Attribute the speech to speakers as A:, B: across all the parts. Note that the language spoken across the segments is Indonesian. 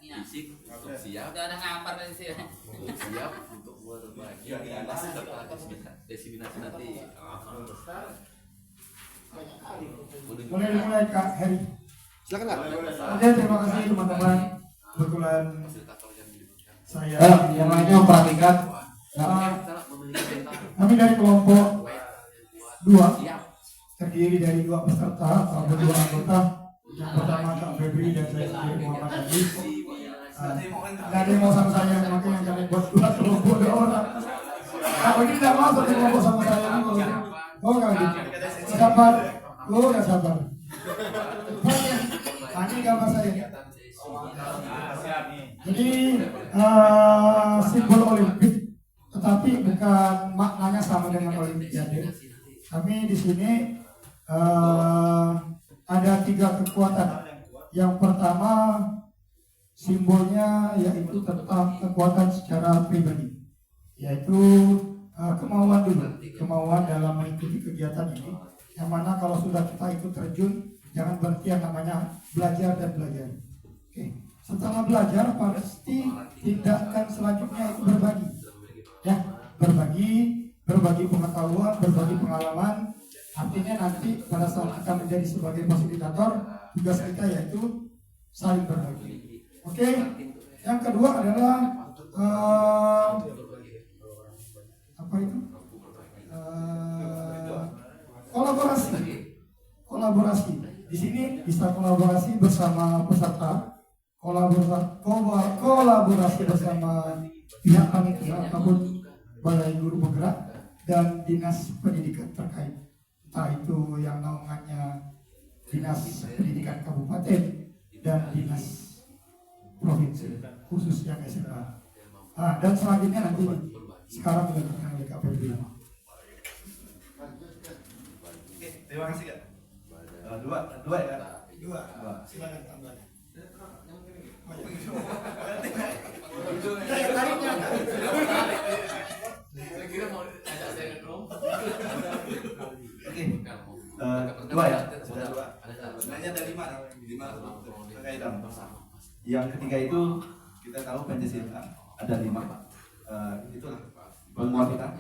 A: fisik untuk siap.
B: Udah ada ngapar dari sini.
A: Untuk siap untuk buat berbagi. Serta destinasi nanti.
C: Boleh dimulai Kak Heri.
D: Silakan Kak.
C: Oke, terima kasih teman-teman. Kebetulan saya
E: yang lainnya memperhatikan.
C: kami dari kelompok 2 terdiri dari 2 peserta atau 2 anggota. Yang pertama Kak Febri dan saya sendiri Muhammad Adi. Gak ada yang mau sama saya, makanya kalian buat 2 kelompok 2 orang. Kalau ini tidak mau satu kelompok sama saya ini. Oh nggak gitu. Sabar. Oh nggak sabar. Ini gambar saya. Jadi simbol Olimpik, tetapi bukan maknanya sama dengan Olimpiade. Kami di sini ada 3 kekuatan. Yang pertama simbolnya yaitu tentang kekuatan secara pribadi, yaitu kemauan dulu, kemauan dalam mengikuti kegiatan ini. Yang mana kalau sudah kita ikut terjun, jangan berhenti yang namanya belajar dan belajar. Oke. Setelah belajar pasti tindakan selanjutnya itu berbagi, ya, berbagi pengetahuan, berbagi pengalaman. Artinya nanti pada saat kita menjadi sebagai fasilitator, tugas kita yaitu saling berbagi. Oke. Yang kedua adalah apa itu? Kolaborasi. Di sini bisa kolaborasi bersama peserta. Kolaborasi bersama pihak panitia ataupun balai guru bergerak dan dinas pendidikan terkait, entah itu yang naungannya dinas pendidikan kabupaten dan dinas provinsi khusus yang SMA. Dan selanjutnya nanti sekarang dilakukan oleh KPB.
D: Terima kasih Kak. Dua ya Kak?
C: Dua. Silakan tambahnya.
D: Dua ya? Sudah 2. Sebenarnya ada 5 kaitan. Yang ketiga itu kita tahu Pancasila ada 5. Itulah penguat kita.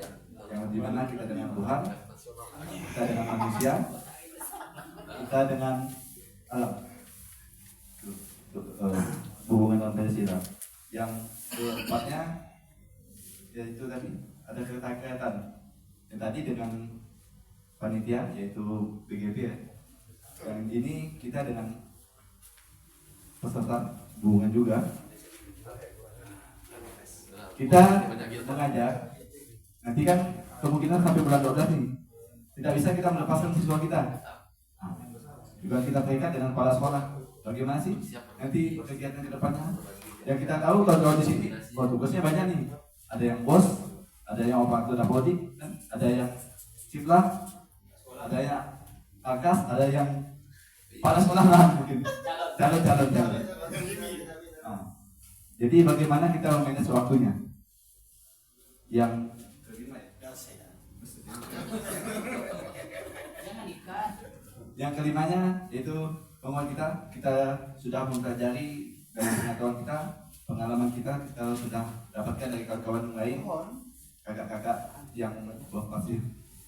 D: Yang dimana kita dengan Tuhan, kita dengan manusia, kita dengan alam. Hubungan dalam Pancasila. Yang keempatnya yaitu tadi ada keterkaitan. Yang tadi dengan panitia yaitu BGP ya. Yang ini kita dengan peserta hubungan juga. Kita mengajak. Nanti kan kemungkinan sampai bulan 12 nih. Tidak bisa kita melepaskan siswa kita. Juga kita terikat dengan kepala sekolah. Bagaimana sih nanti kegiatan ke depannya? Yang kita tahu kalau di sini, tugasnya banyak nih. Ada yang bos, ada yang operator dapodik, ada yang siplah, ada yang akas, ada yang kepala sekolah lah mungkin. Calon. Jadi bagaimana kita memanage waktunya? Yang kelimanya yaitu penguat kita sudah mempelajari dari pengetahuan kita, pengalaman kita sudah dapatkan dari kawan-kawan lain, kakak-kakak yang buah pasir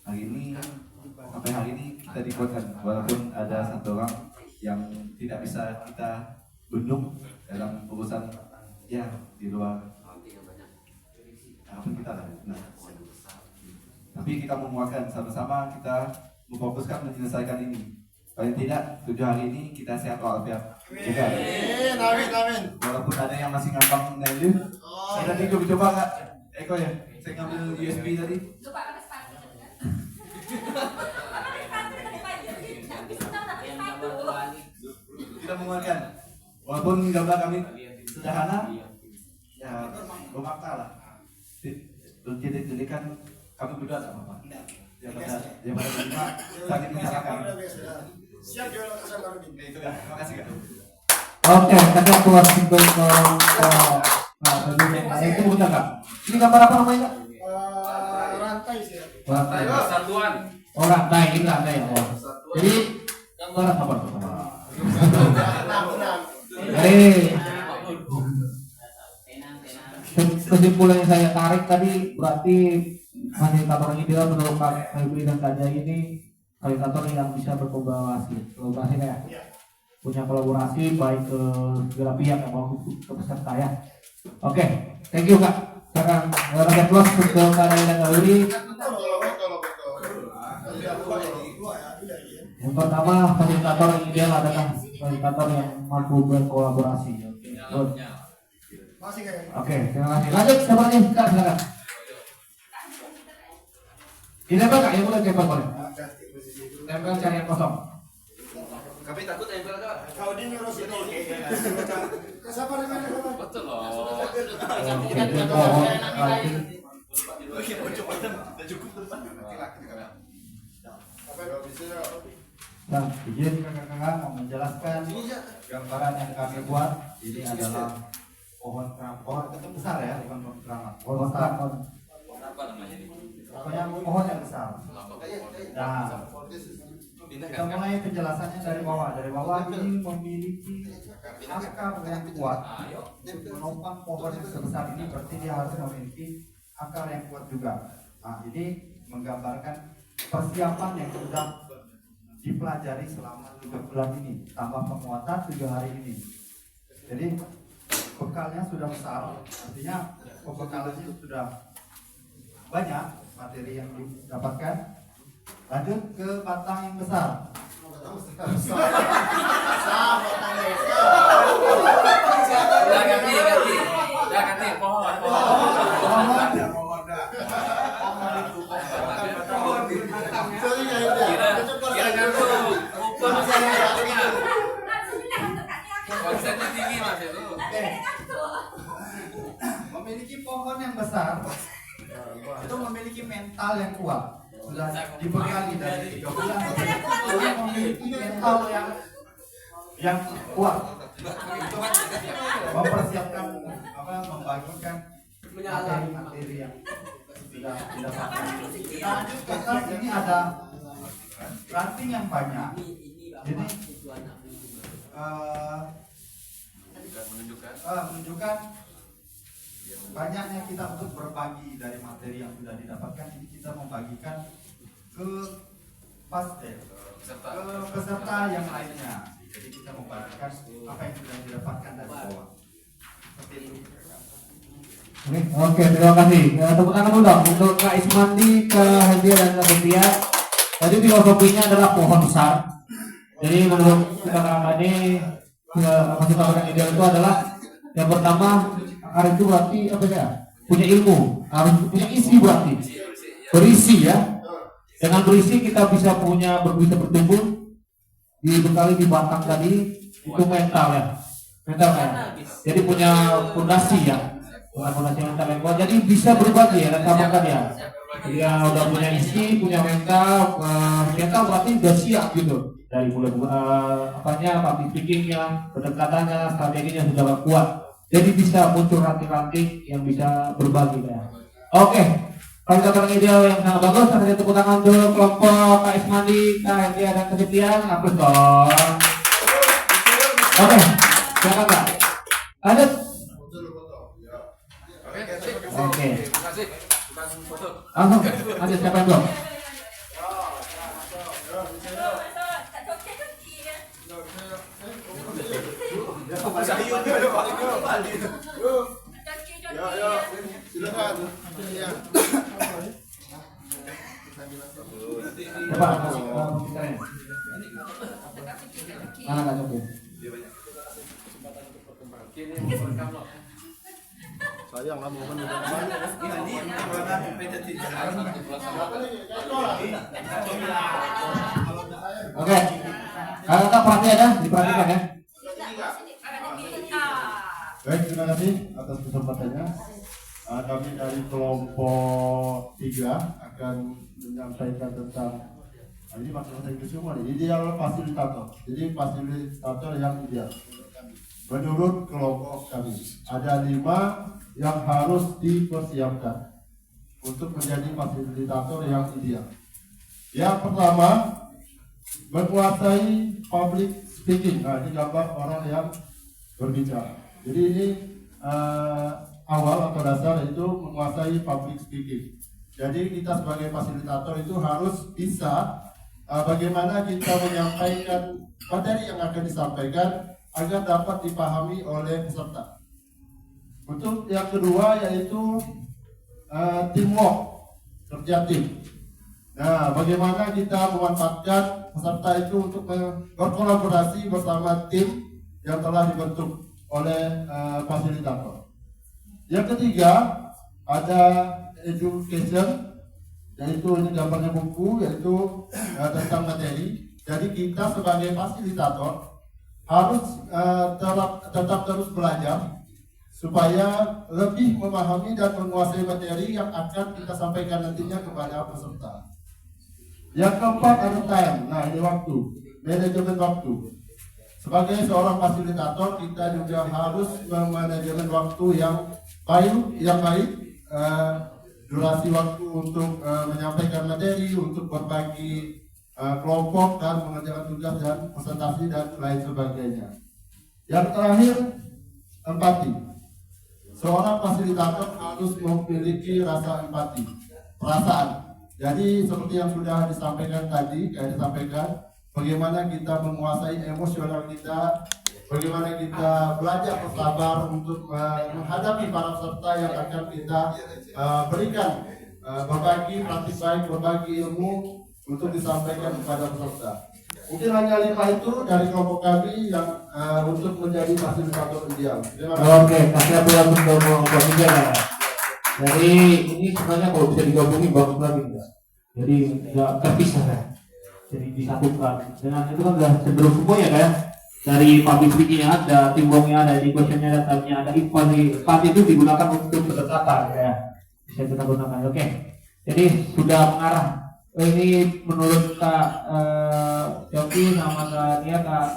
D: hari ini sampai hari ini kita dikuatkan walaupun ada satu orang yang tidak bisa kita bendung dalam urusan ya di luar harapan kita lah. Nah, tapi kita menguatkan sama-sama, kita memfokuskan menyelesaikan ini. Paling tidak 7 hari ini kita sehat walafiat. Amin. Walaupun ada yang masih ngambang nelu. Saya tadi coba Kak Eko ya. Saya ngambil USB tadi. Kita menguatkan. Walaupun gambar kami sederhana, ya bermakna lah. Jadi kan kami berdua tak apa-apa. Yang pada terima saling menyalahkan. Siap jual kasar baru ini. Itu kan. Terima kasih Kak.
E: Oke, kita keluar simbol itu bukan Kak. Ini gambar apa namanya?
C: Rantai sih.
E: Rantai.
A: Satuan.
E: Oh, rantai, ini rantai. Oh. Jadi gambar apa? kesimpulan yang saya tarik tadi berarti fasilitator ideal menurut Kak Febri dan Kak Jai ini fasilitator yang bisa berkolaborasi, ya. Punya kolaborasi baik ke segala pihak maupun ke peserta ya. Oke, thank you Kak. Sekarang rakyat plus untuk Kak Jai dan Kak Febri. Yang pertama fasilitator yang ideal adalah fasilitator yang mampu berkolaborasi. Oke, terima kasih. Lanjut, siapa lagi? Kak, silakan. Ditempel Kak, yang mulai tempel boleh. Tempel cari yang kosong.
A: Kami takut tempel Kak.
C: Kau ini ngurus ini. Kesabar mana?
A: Betul loh.
E: Oke, pohon ranting. Nah, izin kakak-kakak mau menjelaskan gambaran yang kami buat. Ini adalah pohon pohon itu besar ya, bukan pohon keramat. Pohon besar.
A: Apa namanya ini?
E: Pokoknya pohon yang besar. Nah, kita mulai penjelasannya dari bawah. Dari bawah ini memiliki akar yang kuat. Menopang pohon yang sebesar ini berarti dia harus memiliki akar yang kuat juga. Nah, ini menggambarkan persiapan yang sudah dipelajari selama 3 bulan ini, tambah penguatan 3 hari ini. Jadi bekalnya sudah besar, artinya pembekalannya sudah banyak materi yang didapatkan. Lanjut ke batang yang besar.
A: Ganti pohon. Kira gantung. Lupa saya. Konsepnya tinggi Mas itu.
C: Memiliki pohon yang besar itu memiliki mental yang kuat. Sudah dibekali dari 3 bulan. Dia memiliki mental yang kuat untuk mempersiapkan membagikan materi yang sudah didapatkan. Kita lanjut ke atas, ini ada ranting yang banyak. Jadi menunjukkan banyaknya kita untuk berbagi dari materi yang sudah didapatkan. Ini kita membagikan ke peserta yang lainnya. Jadi kita membagikan apa yang sudah didapatkan dari bawah. Seperti itu.
E: Oke, terima kasih. Tepuk tangan dulu dong untuk Kak Ismandi, Kak Hendia dan Kak Setia. Tadi filosofinya adalah pohon besar. Jadi menurut kakak ini fasilitator yang ideal itu adalah yang pertama akar itu berarti apa ya? Punya ilmu, harus punya isi berarti. Berisi ya. Dengan berisi kita bisa bertumbuh. Dibekali di batang tadi itu mental ya. Mental ya. Jadi punya fondasi ya. Fondasi mental yang kuat. Jadi bisa berbagi ya, tambahkan ya. Dia udah punya isi, punya mental, mental berarti udah siap gitu. Dari mulai public speakingnya, pendekatannya, strateginya sudah kuat. Jadi bisa muncul ranting-ranting yang bisa berbagi ya. Oke, kalau ideal yang sangat bagus, kita tepuk tangan dulu kelompok Kak Ismandi, Kak Hendia dan Kesetiaan, hapus dong. Oke, silakan Kak. Lanjut. Oke. Langsung, lanjut siapa yang belum? Coba, mana nggak coba?
B: Sayang lah momen
E: Oke, kakak perhatian ya, diperhatikan ya.
B: Baik, terima kasih atas kesempatannya. Kami dari kelompok 3 akan menyampaikan tentang ini bahasa Inggris semua nih, ideal fasilitator. Jadi fasilitator yang ideal. Menurut kelompok kami ada 5 yang harus dipersiapkan untuk menjadi fasilitator yang ideal. Yang pertama, menguasai public speaking. Nah, ini gambar orang yang berbicara. Jadi ini awal atau dasar yaitu menguasai public speaking. Jadi kita sebagai fasilitator itu harus bisa bagaimana kita menyampaikan materi yang akan disampaikan agar dapat dipahami oleh peserta. Untuk yang kedua yaitu teamwork, kerja tim. Nah, bagaimana kita memanfaatkan peserta itu untuk berkolaborasi bersama tim yang telah dibentuk oleh fasilitator. Yang ketiga ada education, yaitu ini gambarnya buku, yaitu tentang materi. Jadi kita sebagai fasilitator harus tetap terus belajar supaya lebih memahami dan menguasai materi yang akan kita sampaikan nantinya kepada peserta. Yang keempat ada time. Nah, ini waktu, manajemen waktu. Sebagai seorang fasilitator kita juga harus memanajemen waktu yang baik, durasi waktu untuk menyampaikan materi, untuk berbagi kelompok dan mengerjakan tugas dan presentasi dan lain sebagainya. Yang terakhir, empati. Seorang fasilitator harus memiliki rasa empati, perasaan. Jadi seperti yang sudah disampaikan tadi, bagaimana kita menguasai emosional kita, bagaimana kita belajar bersabar untuk menghadapi para peserta yang akan kita berikan berbagi praktik baik, berbagi ilmu untuk disampaikan kepada peserta. Mungkin hanya 5 itu dari kelompok kami yang untuk menjadi fasilitator ideal.
E: Oke, kasih aturan untuk kelompok tiga ya. Jadi ini sebenarnya kalau bisa digabungin bagus lagi enggak? Jadi nggak terpisah ya. Jadi disatukan. Dengan itu kan sudah cenderung semuanya kan? Dari public speaking-nya ada, teamwork-nya ada, education-nya ada, time-nya ada, IPAD itu digunakan untuk ketetapan ya. Bisa kita gunakan. Oke. Jadi sudah mengarah. Ini menurut Kak Yopi sama Kak Nia, Kak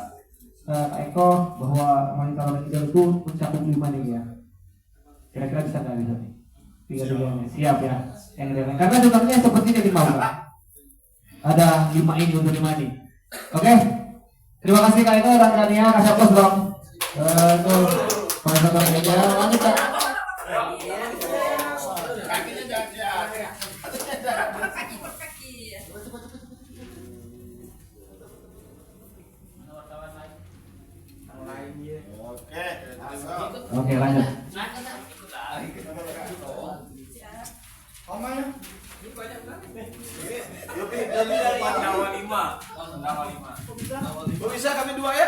E: Eko bahwa monitoring itu mencakup 5 nih ya. Kira-kira bisa nggak bisa nih? 3 siap ya. Yang lain. Karena sebenarnya seperti yang dimau Kak. Ada 5 ini untuk 5 ini. Oke. Terima kasih Kak Eko dan Kak Nia. Kasih aplaus dong. Itu monitoring aja. Lanjut Kak. Oke, lanjut.
A: Bisa kami 2 ya?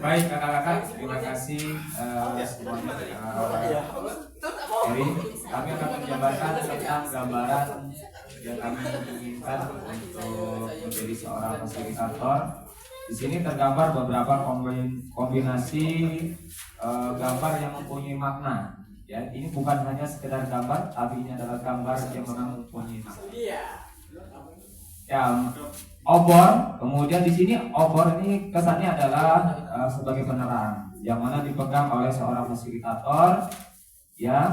E: Baik kakak-kakak, terima kasih semuanya. Jadi kami akan menjabarkan tentang gambaran yang kami inginkan untuk menjadi seorang fasilitator. Di sini tergambar beberapa kombinasi gambar yang mempunyai makna. Ya, ini bukan hanya sekedar gambar, tapi ini adalah gambar yang memang mempunyai makna. Ya, obor. Kemudian di sini obor ini kesannya adalah sebagai penerang, yang mana dipegang oleh seorang fasilitator. Ya,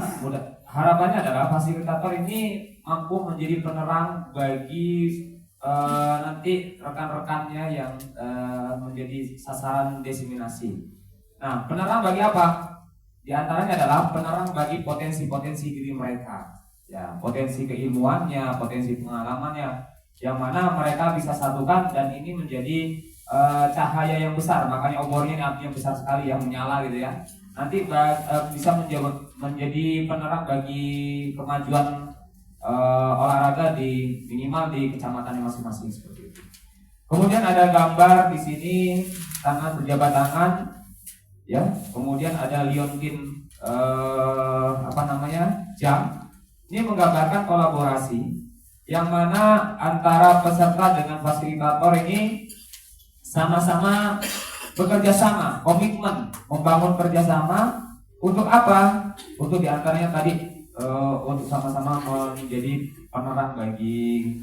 E: harapannya adalah fasilitator ini mampu menjadi penerang bagi nanti rekan-rekannya yang menjadi sasaran diseminasi. Nah, penerang bagi apa? Di antaranya adalah penerang bagi potensi-potensi diri mereka. Ya, potensi keilmuannya, potensi pengalamannya, yang mana mereka bisa satukan dan ini menjadi cahaya yang besar. Makanya obornya ini apinya besar sekali yang menyala gitu ya. Nanti bisa menjadi penerang bagi kemajuan olahraga di minimal di kecamatannya masing-masing seperti itu. Kemudian ada gambar di sini tangan berjabat tangan, ya. Kemudian ada liontin jam. Ini menggambarkan kolaborasi yang mana antara peserta dengan fasilitator ini sama-sama bekerja sama, komitmen membangun kerjasama untuk apa? Untuk diantaranya tadi untuk sama-sama menjadi penerang bagi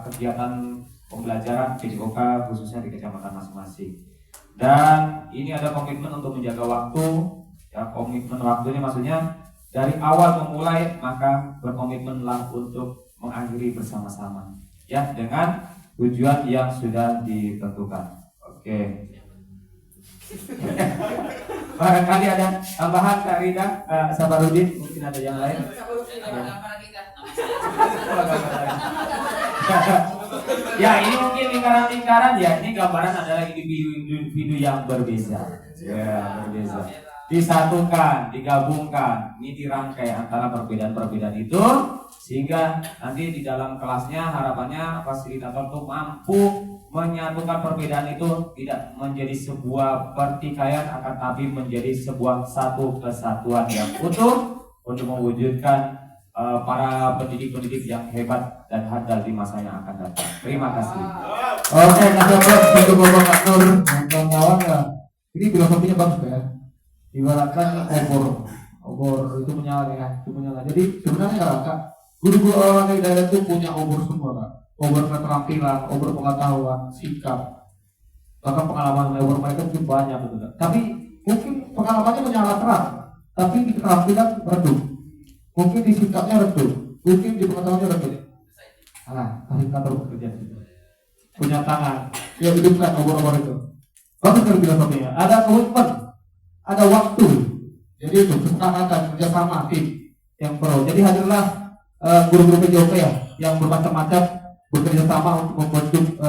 E: kegiatan pembelajaran PJOK khususnya di kecamatan masing-masing. Dan ini ada komitmen untuk menjaga waktu. Ya, komitmen waktunya maksudnya dari awal memulai maka berkomitmenlah untuk mengakhiri bersama-sama. Ya, dengan tujuan yang sudah ditentukan. Oke. Oke. Barangkali ada tambahan Kak Rida, Sabarudin, mungkin ada yang lain. Ya ini mungkin lingkaran-lingkaran ya, ini gambaran adalah individu-individu yang berbeda. Ya, berbeda. Disatukan, digabungkan, ini dirangkai antara perbedaan-perbedaan itu sehingga nanti di dalam kelasnya harapannya fasilitator itu mampu menyatukan perbedaan itu tidak menjadi sebuah pertikaian akan tapi menjadi sebuah satu kesatuan yang utuh untuk mewujudkan para pendidik-pendidik yang hebat dan handal di masa yang akan datang. Terima kasih.
C: Oke, untuk Bapak Nur dan kawan-kawan ya, ini filosofinya bagus ya. Ibaratkan obor itu menyala ya, itu menyala. Jadi sebenarnya ya Kak, guru-guru olahraga daerah itu punya obor semua Kak. Obor keterampilan, obor pengetahuan, sikap, bahkan pengalaman obor mereka mungkin banyak gitu Kak. Tapi mungkin pengalamannya menyala terang, tapi di keterampilan redup. Mungkin di sikapnya redup, mungkin di pengetahuannya redup. Fasilitator bekerja punya tangan, ya hidupkan obor-obor itu. Bagus sekali filosofinya. Ada komitmen, ada waktu. Jadi itu kesepakatan kerjasama tim yang pro. Jadi hadirlah guru-guru PJOK ya yang bermacam-macam bekerja sama untuk membentuk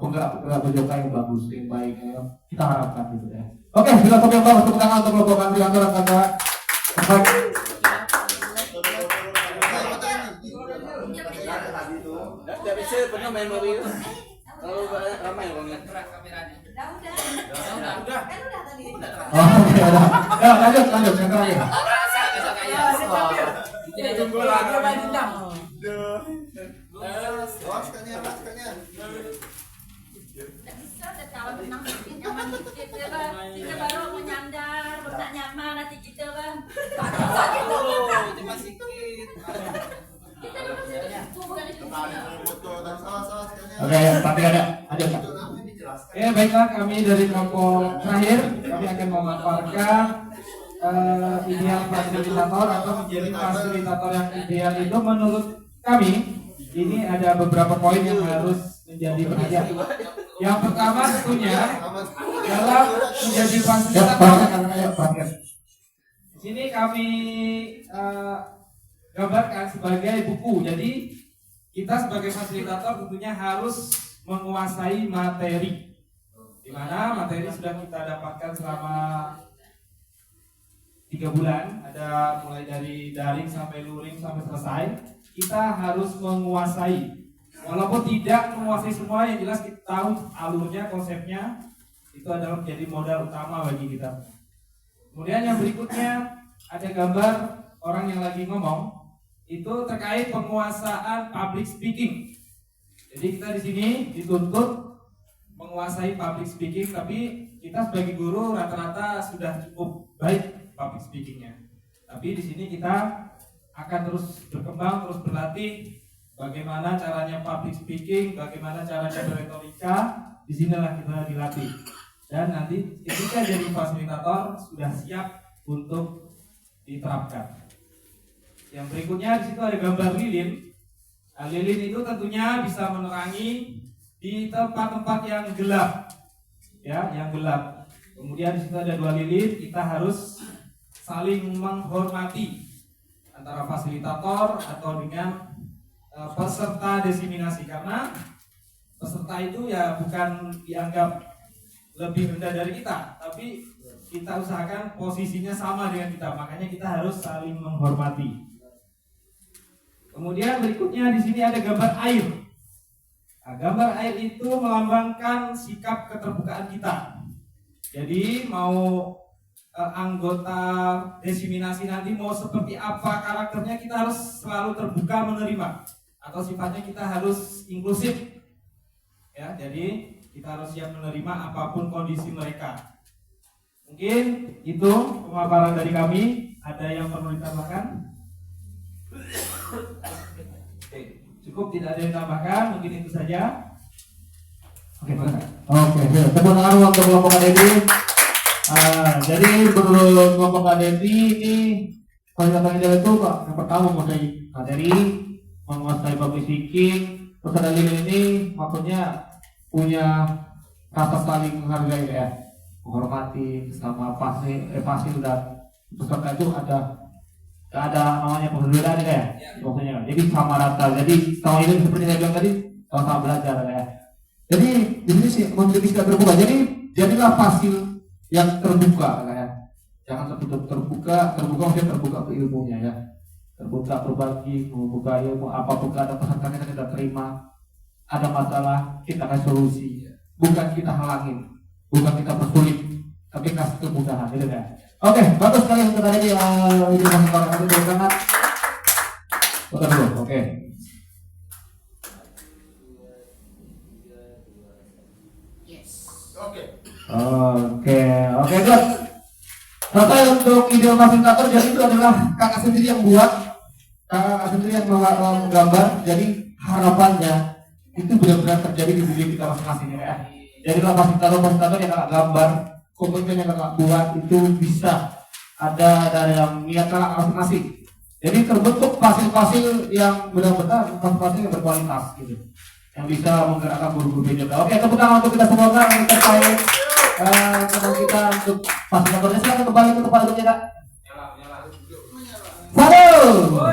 C: penggerak-penggerak PJOK yang bagus, yang baik. Ya. Kita harapkan gitu ya. Oke, filosofi yang bagus. Tepuk tangan untuk kelompok antri antara kata.
A: Tidak bisa pernah main mobil. Kalau ramai orangnya. Udah.
C: Oh, oke, udah. Ya, lanjut yang terakhir.
A: Tidak tunggu lagi main dendam.
F: Kalau benang sedikit nyaman dikit ya bang, kita baru menyandar, benak nyaman nanti kita bang. Sakit
A: Cuma sedikit.
F: kita bukan itu.
C: Oke, tapi ada Kak.
E: Baiklah, kami dari kelompok terakhir kami akan memaparkan ideal fasilitator atau menjadi fasilitator yang ideal itu menurut kami ini ada beberapa poin yang harus menjadi perhatian. Yang pertama tentunya dalam menjadi fasilitator. Di sini kami gambarkan sebagai buku. Jadi kita sebagai fasilitator tentunya harus menguasai materi, di mana materi sudah kita dapatkan selama 3 bulan, ada mulai dari daring sampai luring sampai selesai. Kita harus menguasai, walaupun tidak menguasai semua, yang jelas kita tahu alurnya, konsepnya, itu adalah menjadi modal utama bagi kita. Kemudian yang berikutnya ada gambar orang yang lagi ngomong, itu terkait penguasaan public speaking. Jadi kita di sini dituntut menguasai public speaking, tapi kita sebagai guru rata-rata sudah cukup baik public speakingnya. Tapi di sini kita akan terus berkembang, terus berlatih bagaimana caranya public speaking, bagaimana caranya berretorika. Di sinilah kita dilatih. Dan nanti ketika jadi fasilitator sudah siap untuk diterapkan. Yang berikutnya di situ ada gambar lilin. Nah, lilin itu tentunya bisa menerangi di tempat-tempat yang gelap, ya, yang gelap. Kemudian di situ ada 2 lilin. Kita harus saling menghormati antara fasilitator atau dengan peserta desiminasi, karena peserta itu ya bukan dianggap lebih rendah dari kita, tapi kita usahakan posisinya sama dengan kita. Makanya kita harus saling menghormati. Kemudian berikutnya di sini ada gambar air. Nah, gambar air itu melambangkan sikap keterbukaan kita. Jadi mau anggota desiminasi nanti mau seperti apa karakternya, kita harus selalu terbuka menerima, atau sifatnya kita harus inklusif. Ya, jadi kita harus siap menerima apapun kondisi mereka. Mungkin itu pemaparan dari kami. Ada yang perlu ditambahkan? Oke, cukup, tidak ada yang tambahkan, mungkin itu saja.
C: Oke, tepuk tangan untuk kelompok ADEDI. Jadi menurut kelompok ADEDI ini fasilitator itu Pak, yang pertama menguasai materi, menguasai public speaking. Terus ada lilin ini maksudnya punya
E: rasa saling menghargai ya, menghormati sama pasti udah peserta itu ada namanya perbedaan ya, maksudnya. Jadi sama rata. Jadi sama ini seperti saya bilang tadi, sama belajar ya. Jadi di sini sih memiliki sikap terbuka. Jadi jadilah fasil yang terbuka ya. Jangan terbuka maksudnya terbuka ke ilmunya ya. Terbuka berbagi, membuka ilmu apapun ada peserta kita tidak terima, ada masalah kita kasih solusi, bukan kita halangin, bukan kita persulit, tapi kasih kemudahan gitu ya. Oke, bagus sekali untuk tadi ini masih orang itu dari kanan. Foto dulu, oke. Oke, good. Selesai untuk ide fasilitator, jadi itu adalah kakak sendiri yang buat, kakak sendiri yang menggambar. Jadi harapannya itu benar-benar terjadi di diri kita masing-masing ya. Jadi kalau fasilitator yang kakak gambar, komitmen yang kakak buat itu bisa ada dari yang niat kakak masing-masing. Jadi terbentuk fasil-fasil yang benar-benar fasil yang berkualitas gitu, yang bisa menggerakkan guru-guru juga. Oke, tepuk tangan untuk kita semua kan terkait teman kita untuk fasilitatornya. Silakan kembali ke tempat duduknya kak. Satu, oke.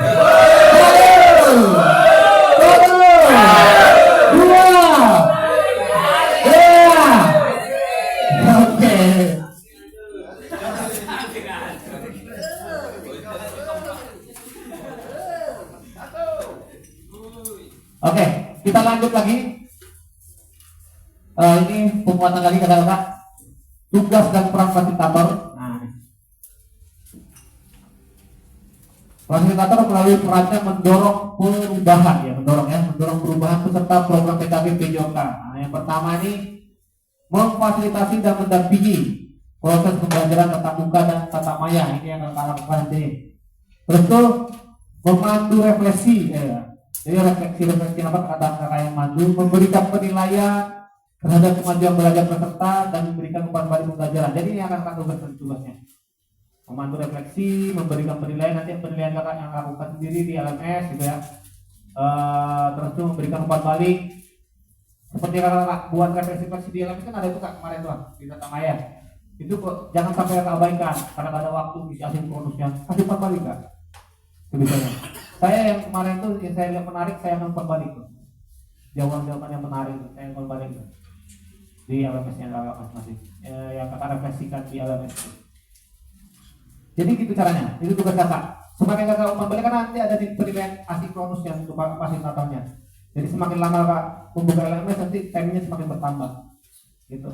E: Oke, kita lanjut lagi. Ini penguatan lagi kata-kata tugas dan peran fasilitator. Fasilitator melalui perannya mendorong perubahan peserta program PKB PJOK. Nah, yang pertama ini memfasilitasi dan mendampingi proses pembelajaran tatap muka dan tatap maya. Ini yang akan lakukan ini. Terus tuh memandu refleksi ya. Jadi refleksi apa kata-kata yang mandu, memberikan penilaian terhadap kemajuan belajar peserta dan memberikan umpan balik pembelajaran. Jadi ini akan lakukan tugasnya. Memandu refleksi, memberikan penilaian, nanti penilaian kakak yang lakukan sendiri di LMS gitu ya. Terus tuh memberikan umpan balik. Seperti kakak buat refleksi di LMS kan ada itu kak kemarin tuh di Tata Maya. Itu kok jangan sampai kakak abaikan karena ada waktu bisa asinkronusnya. Kasih umpan balik kak. Sebisanya. Saya yang kemarin tuh yang saya lihat menarik, saya umpan balik tuh. Jawaban yang menarik tuh, saya umpan balik tuh. Di LMS-nya kakak masing-masing. Yang kakak refleksikan di LMS itu. Jadi gitu caranya, itu tugas kakak. Semakin kakak umpan balik kan nanti ada di penilaian asinkronusnya untuk fasilitatornya. Jadi semakin lama kakak membuka LMS nanti time-nya semakin bertambah. Gitu.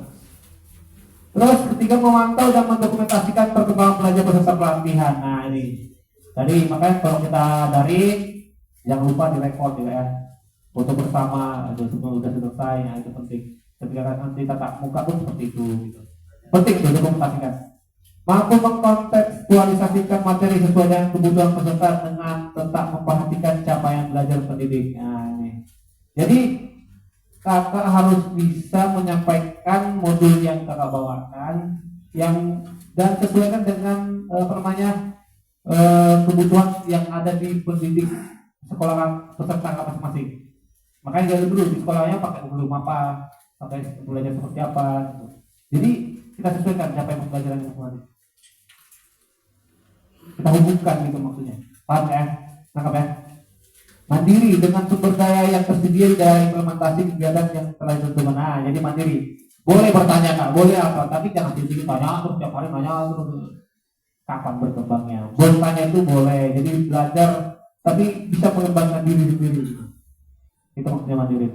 E: Terus ketiga memantau dan mendokumentasikan perkembangan belajar peserta pelatihan. Nah ini. Tadi makanya kalau kita daring jangan lupa direkod ya. Foto bersama, sudah selesai, nah itu penting. Ketika nanti tatap muka pun seperti itu. Gitu. Penting untuk dokumentasikan. Mampu mengkontekstualisasikan materi sesuai dengan kebutuhan peserta dengan tetap memperhatikan capaian belajar pendidik. Nah, ini. Jadi kakak harus bisa menyampaikan modul yang kakak bawakan yang dan sesuaikan dengan kebutuhan yang ada di pendidik sekolah peserta kakak masing-masing. Makanya dari dulu di sekolahnya pakai modul apa, pakai belajar seperti apa. Gitu. Jadi kita sesuaikan capaian pembelajaran yang kemarin. Kita hubungkan gitu maksudnya. Paham ya? Nangkap ya? Mandiri dengan sumber daya yang tersedia di dalam implementasi kegiatan yang telah ditentukan. Nah, jadi mandiri. Boleh bertanya kak, boleh apa, tapi jangan sedikit tanya terus tiap hari nanya terus. Kapan berkembangnya? Bertanya itu boleh. Jadi belajar, tapi bisa mengembangkan diri sendiri. Itu maksudnya mandiri.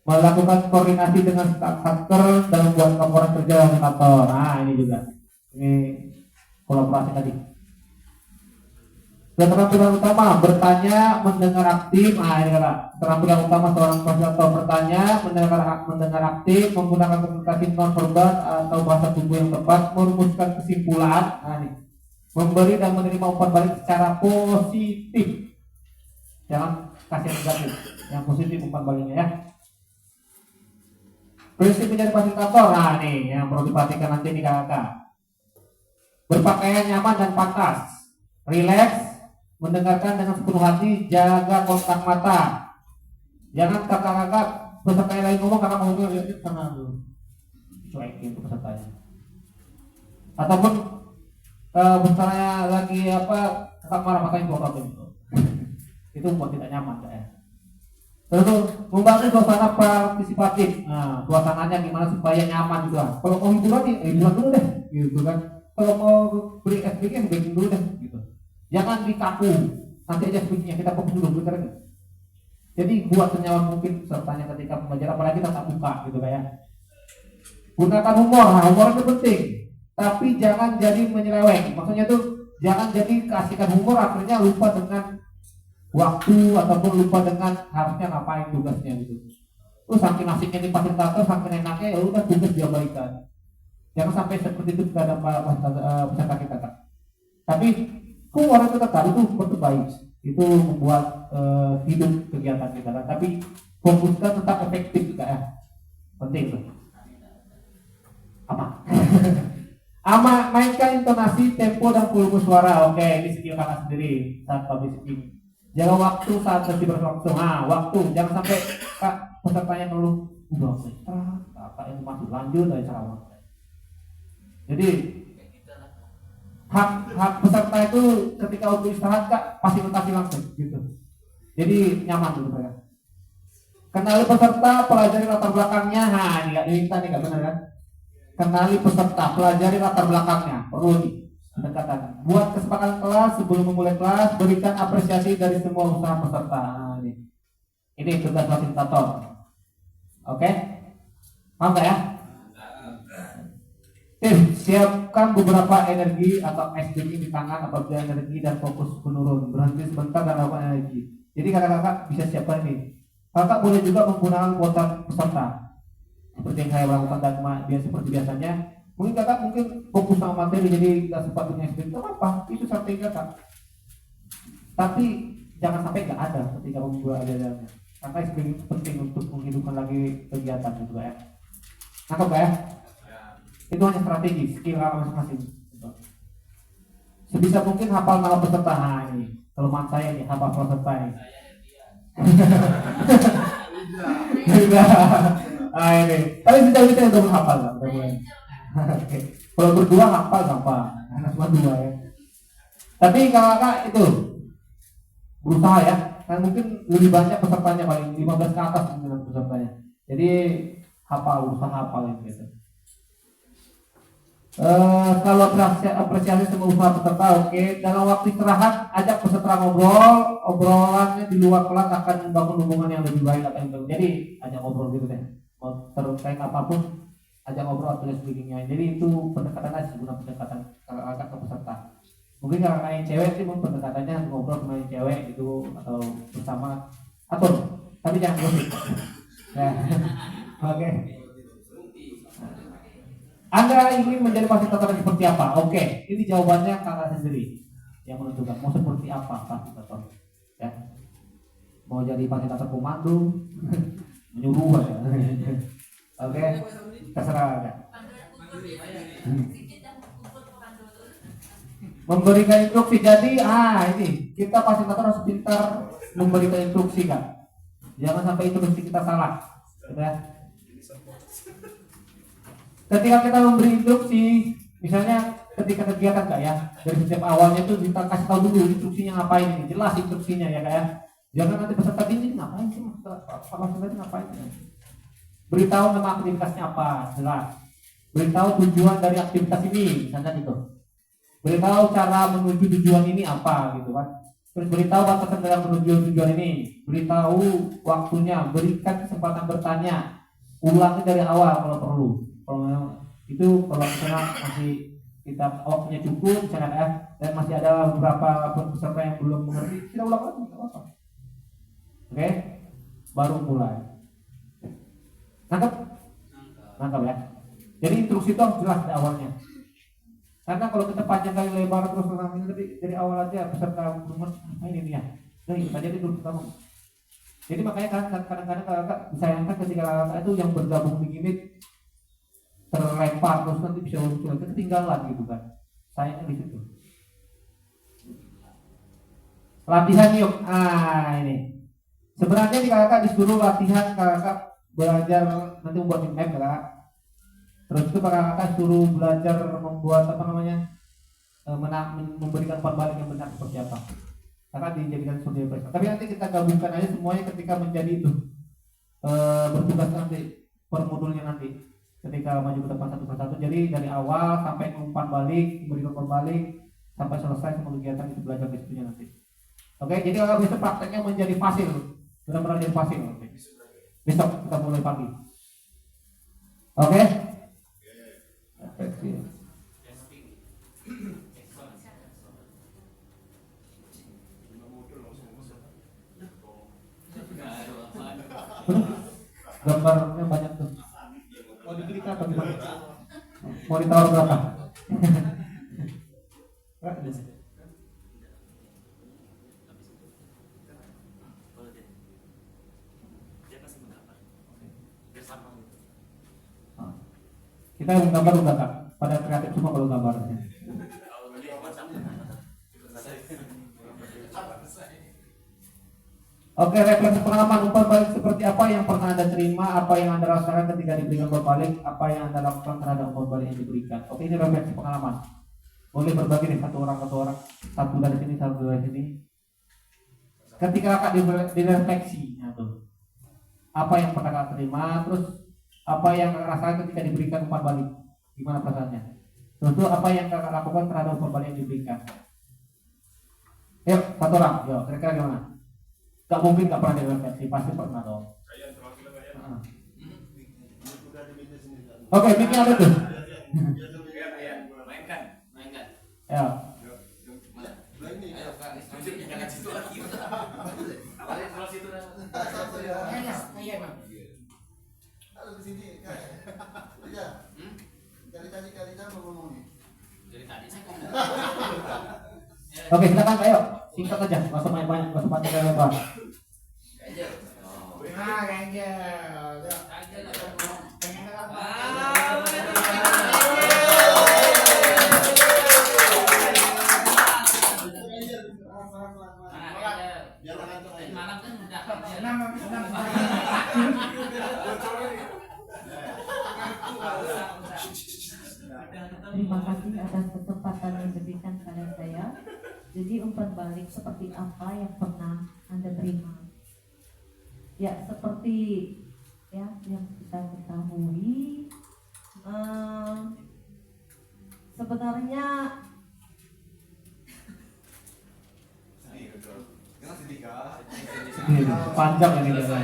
E: Melakukan koordinasi dengan stakeholder dan membuat laporan kerja dengan kantor. Nah, ini juga. Ini kolaborasi tadi. Keterampilan utama bertanya, mendengar aktif. Nah, ini kata keterampilan utama seorang fasilitator bertanya, mendengar aktif, menggunakan komunikasi non verbal atau bahasa tubuh yang tepat, merumuskan kesimpulan. Nah, ini memberi dan menerima umpan balik secara positif. Jangan kasih negatif, yang positif umpan baliknya ya. Prinsip menjadi fasilitator. Nah, ini yang perlu diperhatikan nanti nih kakak. Berpakaian nyaman dan pantas, rileks, mendengarkan dengan sepenuh hati, jaga kontak mata. Jangan kakak-kakak peserta yang lain ngomong, kakak ngomongnya lihat sana dulu. cuekin ke pesertanya. Ataupun misalnya lagi kakak marah makanya bawa kabel itu membuat tidak nyaman ya. Terus membangun suasana partisipatif. Nah, suasananya gimana supaya nyaman juga. Kalau mau hiburan hiburan dulu deh, gitu kan. Kalau mau beri speaking dulu deh, gitu. Jangan dikaku. Nanti aja speakingnya kita fokus dulu, bener kan? Jadi buat senyaman mungkin pesertanya ketika pembelajaran, apalagi tatap muka, gitu kayak. Gunakan humor, humor itu penting. Tapi jangan jadi menyeleweng. Maksudnya tuh jangan jadi keasikan humor akhirnya lupa dengan waktu ataupun lupa dengan harusnya ngapain tugasnya gitu. Saking asiknya di fasilitator, saking enaknya ya udah tugas diabaikan. Jangan sampai seperti itu kepada peserta kita Kak. Tapi orang itu tetap itu berbaik. Itu membuat hidup kegiatan kita kan. Tapi fokuskan tetap efektif Kak ya. Penting tuh. Apa? Mainkan intonasi, tempo dan volume suara. Oke, ini skill kakak sendiri saat public speaking. Jaga waktu saat sesi berlangsung. Waktu jangan sampai Kak pesertanya ngeluh udah istirahat, kakak yang masih lanjut dari ceramah. Jadi hak peserta itu ketika untuk istirahat Kak fasilitasi langsung gitu. Jadi nyaman gitu mereka. Kenali peserta, pelajari latar belakangnya. Ini nggak diminta nih, nggak benar kan? Kenali peserta, pelajari latar belakangnya. Perlu nih pendekatan. Buat kesepakatan kelas sebelum memulai kelas, berikan apresiasi dari semua usaha peserta. Ini tugas fasilitator. Oke? Paham nggak ya? Siapkan beberapa energi atau SDG di tangan apabila energi dan fokus menurun. Berhenti sebentar dan lakukan energi. Jadi kakak-kakak bisa siapkan ini. Kakak boleh juga menggunakan kuota peserta. Seperti yang saya lakukan dan seperti biasanya. Mungkin kakak fokus sama materi jadi nggak sempat punya SDG. Tidak apa-apa, itu strategi kakak. Tapi jangan sampai nggak ada ketika membuat ajarannya. Karena SDG penting untuk menghidupkan lagi kegiatan juga ya. Nangkep ya? Itu hanya strategi, skill kakak masing-masing. Sebisa mungkin hafal nama peserta. Ini kelemahan saya nih, hafal peserta ini. Ini. Tapi bisa udah menghafal lah, udah mulai. Kalau berdua hafal gampang, anak cuma dua ya. Tapi kakak itu berusaha ya, kan mungkin lebih banyak pesertanya paling 15 ke atas dengan pesertanya. Jadi usaha hafal gitu. Kalau apresiasi semua usaha peserta, oke. Dalam waktu istirahat, ajak peserta ngobrol. Obrolannya di luar kelas akan membangun hubungan yang lebih baik atau yang baik. Jadi ajak ngobrol gitu deh. Mau terkait apapun, ajak ngobrol atau speakingnya. Jadi itu pendekatan aja, guna pendekatan kakak ke peserta. Mungkin kakak yang cewek sih pendekatannya ngobrol sama yang cewek gitu atau bersama atur. Tapi jangan gosip. Ya. Oke. Anda ingin menjadi fasilitator seperti apa? Oke, ini jawabannya kakak sendiri yang menentukan mau seperti apa fasilitator. Ya, mau jadi fasilitator komando, menyuruh ya. Oke, terserah ya. Memberikan instruksi. Jadi ini kita fasilitator harus pintar memberikan instruksi kan. Jangan sampai instruksi kita salah. Ya. Ketika kita memberi instruksi, misalnya ketika kegiatan Kak ya, dari setiap awalnya itu kita kasih tahu dulu instruksinya ngapain ini, jelas instruksinya ya Kak ya. Jangan nanti peserta ini ngapain sih, peserta ngapain? Beritahu nama aktivitasnya apa, jelas. Beritahu tujuan dari aktivitas ini, misalnya gitu. Beritahu cara menuju tujuan ini apa gitu kan. Terus beritahu batasan dalam menuju tujuan ini. Beritahu waktunya, berikan kesempatan bertanya. Ulangi dari awal kalau perlu. Kalau itu kalau misalnya masih kita waktunya cukup misalnya dan masih ada beberapa peserta yang belum mengerti, kita ulang lagi apa. Oke, baru mulai. Nangkap ya. Jadi instruksi itu harus jelas di awalnya. Karena kalau kita panjang kali lebar terus dari awal aja peserta belum ngerti ini ya. Nah itu aja dulu pertama. Jadi makanya kadang-kadang kakak disayangkan ketika kakak itu yang bergabung di gimmick terlempar terus nanti bisa muncul ketinggalan gitu kan. Sayangnya di situ. Latihan yuk. Ini. Sebenarnya di kakak disuruh latihan kakak belajar nanti membuat map kakak. Terus itu kakak suruh belajar membuat apa namanya, memberikan umpan balik yang benar seperti apa. Kakak dijadikan seperti apa. Tapi nanti kita gabungkan aja semuanya ketika menjadi itu bertugas nanti per modulnya nanti ketika maju ke depan satu persatu. Jadi dari awal sampai ke umpan balik, memberikan umpan balik sampai selesai semua kegiatan itu belajar di situnya nanti. Oke, jadi kalau besok prakteknya menjadi fasil, benar-benar jadi fasil. Oke. Besok kita mulai pagi. Oke? Refleksi. Gambarnya banyak tuh. Mau diberikan apa gimana? Mau ditawar berapa? Kita yang gambar udah kak, pada kreatif semua kalau gambarnya. Oke, refleksi pengalaman umpan balik seperti apa yang pernah Anda terima, apa yang Anda rasakan ketika diberikan umpan balik, apa yang Anda lakukan terhadap umpan balik yang diberikan. Oke, ini refleksi pengalaman. Boleh berbagi nih satu orang, satu dari sini, satu dari sini. Ketika kakak direfleksi, ya tuh, apa yang pernah kakak terima, terus apa yang kakak rasakan ketika diberikan umpan balik, gimana perasaannya? Terus itu apa yang kakak lakukan terhadap umpan balik yang diberikan. Yuk, satu orang, yuk, kira-kira gimana? Gak mungkin gak pernah direfleksi, pasti pernah dong. Oke, mic-nya ada tuh.
A: Mainkan.
E: Ya.
A: Ayo Kak, jangan situ lagi. Balik kalau situ dah.
B: Harus di sini, Kak. Iya. Dari tadi Kalina mau ngomong nih.
A: Dari tadi saya ngomong.
E: Oke, silakan ayo. Singkat aja, nggak usah banyak-banyak, nggak usah panjang lebar.
A: Ganjel.
F: Malam kan udah
G: Terima kasih atas kesempatan yang diberikan pada saya. Jadi umpan balik seperti apa yang pernah Anda terima? Ya seperti ya yang kita ketahui, sebenarnya
E: Panjang ini dia.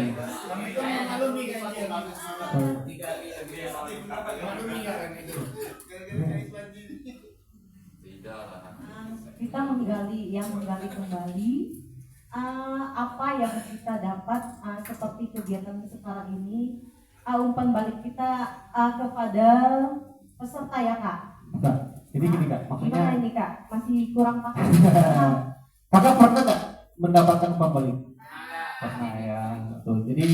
G: kita menggali kembali apa yang kita dapat seperti kegiatan sekarang ini, umpan balik kita kepada peserta ya Kak.
E: Bukan. Jadi gini Kak, maksudnya
G: Gimana ini Kak? Masih kurang paham.
E: Kakak pernah nggak mendapatkan umpan balik? Pernah ya. Betul. Jadi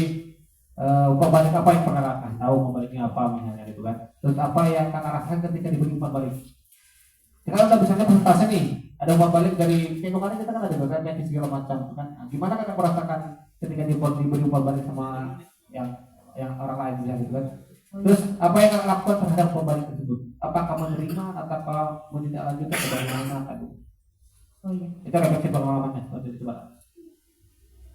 E: umpan balik apa yang pernah kakak tahu umpan baliknya apa misalnya gitu kan? Terus apa yang kakak rasakan ketika diberi umpan balik? Kita udah misalnya presentasi nih, ada umpan balik dari kemarin kita kan ada beberapa segala macam kan? Nah, gimana kakak merasakan ketika diberi umpan balik sama yang orang lain misalnya gitu kan? Terus apa yang kakak lakukan terhadap umpan balik tersebut? Apakah menerima ataukah menindaklanjuti atau bagaimana kan?
G: Oh iya.
E: Itu refleksi pengalamannya seperti itu Pak.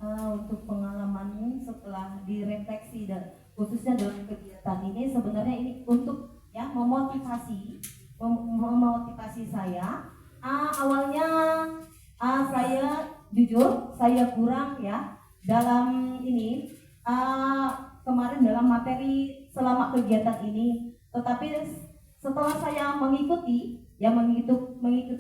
G: Untuk pengalamannya setelah direfleksi dan khususnya dalam kegiatan ini sebenarnya ini untuk ya memotivasi saya. Awalnya saya jujur saya kurang ya dalam ini kemarin dalam materi selama kegiatan ini, tetapi setelah saya mengikuti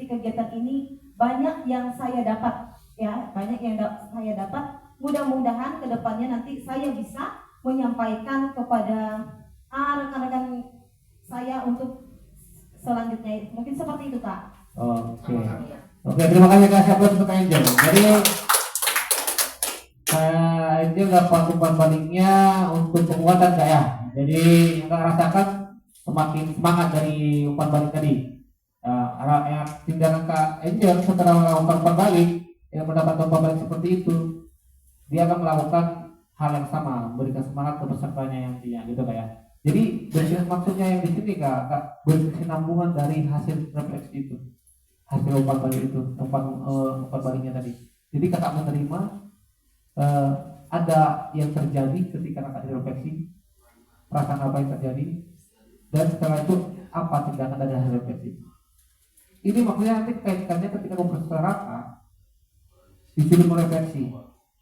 G: kegiatan ini banyak yang saya dapat. Saya dapat. Mudah-mudahan kedepannya nanti saya bisa menyampaikan kepada rekan-rekan saya untuk selanjutnya. Mungkin seperti itu Kak.
E: Oke, terima kasih Kak Syafrul untuk Angel. Jadi Angel dapat umpan baliknya untuk penguatan Kak ya. Jadi yang Kak rasakan semakin semangat dari umpan balik tadi. Tindakan Kak Angel setelah melakukan umpan balik yang mendapat umpan balik seperti itu, dia akan melakukan hal yang sama, memberikan semangat ke pesertanya yang punya gitu Kak ya. Jadi maksudnya yang di sini kak berkesinambungan dari hasil refleksi itu, hasil umpan balik itu, umpan baliknya tadi. Jadi kakak menerima ada yang terjadi ketika kakak direfleksi, perasaan apa yang terjadi, dan setelah itu apa tindakan dari hasil refleksi. Ini maksudnya nanti kaitannya ketika ngobrol kakak disuruh merefleksi.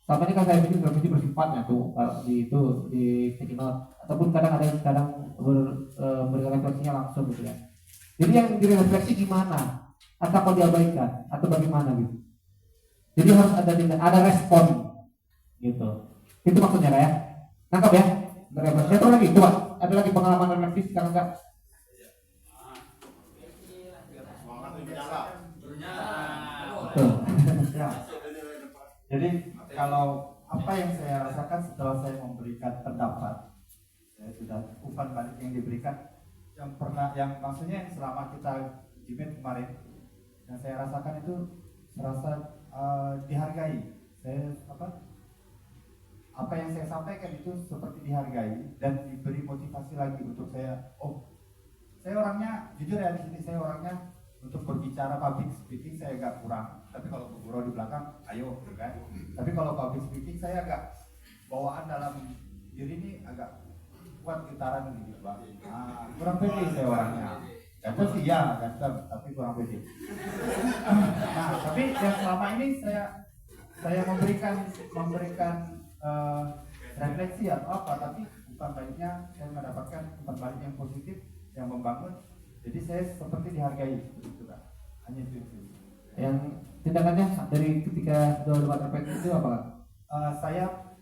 E: Sama ini kan saya bikin refleksi bersifatnya tuh di sticky note, ataupun kadang ada yang berikan refleksinya langsung gitu ya. Jadi yang direfleksi gimana? Atau kalau diabaikan atau bagaimana gitu. Jadi harus ada respon gitu. Itu maksudnya ya. Nangkap ya? Refleksi terus lagi coba. Ada lagi pengalaman refleksi sekarang enggak?
C: Ya. Jadi kalau apa yang saya rasakan setelah saya memberikan pendapat, saya sudah umpan balik yang diberikan, yang maksudnya yang selama kita debate kemarin, yang saya rasakan itu serasa dihargai. Saya apa yang saya sampaikan itu seperti dihargai dan diberi motivasi lagi untuk saya. Saya orangnya jujur ya, di sini saya orangnya untuk berbicara public speaking saya agak kurang, tapi kalau bergurau di belakang ayo gitu kan. Tapi kalau public speaking saya agak bawaan dalam diri ini agak kuat getaran gitu Bang. Kurang pede saya orangnya. Ganteng sih ya, ganteng, tapi kurang pede. Tapi yang selama ini saya memberikan refleksi atau apa, tapi bukan baliknya saya mendapatkan umpan balik yang positif, yang membangun. Jadi saya seperti dihargai begitu Kak. Hanya itu.
E: Yang tindakannya dari ketika sudah dapat refleksi itu apa?
C: Saya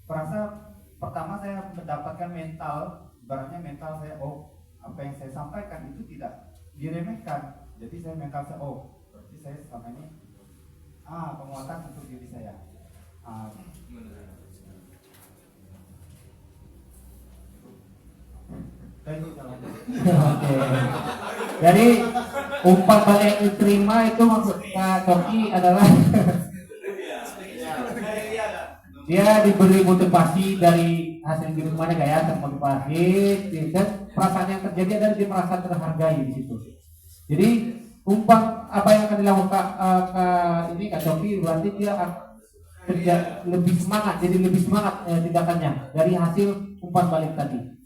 C: merasa pertama saya mendapatkan ibaratnya mental saya, apa yang saya sampaikan itu tidak diremehkan. Jadi saya mental saya, berarti saya selama ini penguatan untuk diri saya.
E: Oke. Jadi umpan balik yang diterima itu maksudnya Coki adalah dia diberi motivasi dari hasil kirimannya kayak termotivasi, dan perasaan yang terjadi adalah dia merasa terhargai di situ. Jadi umpan apa yang akan dilakukan ini Kak Coki berarti dia kerja lebih semangat, jadi lebih semangat tindakannya dari hasil umpan balik tadi.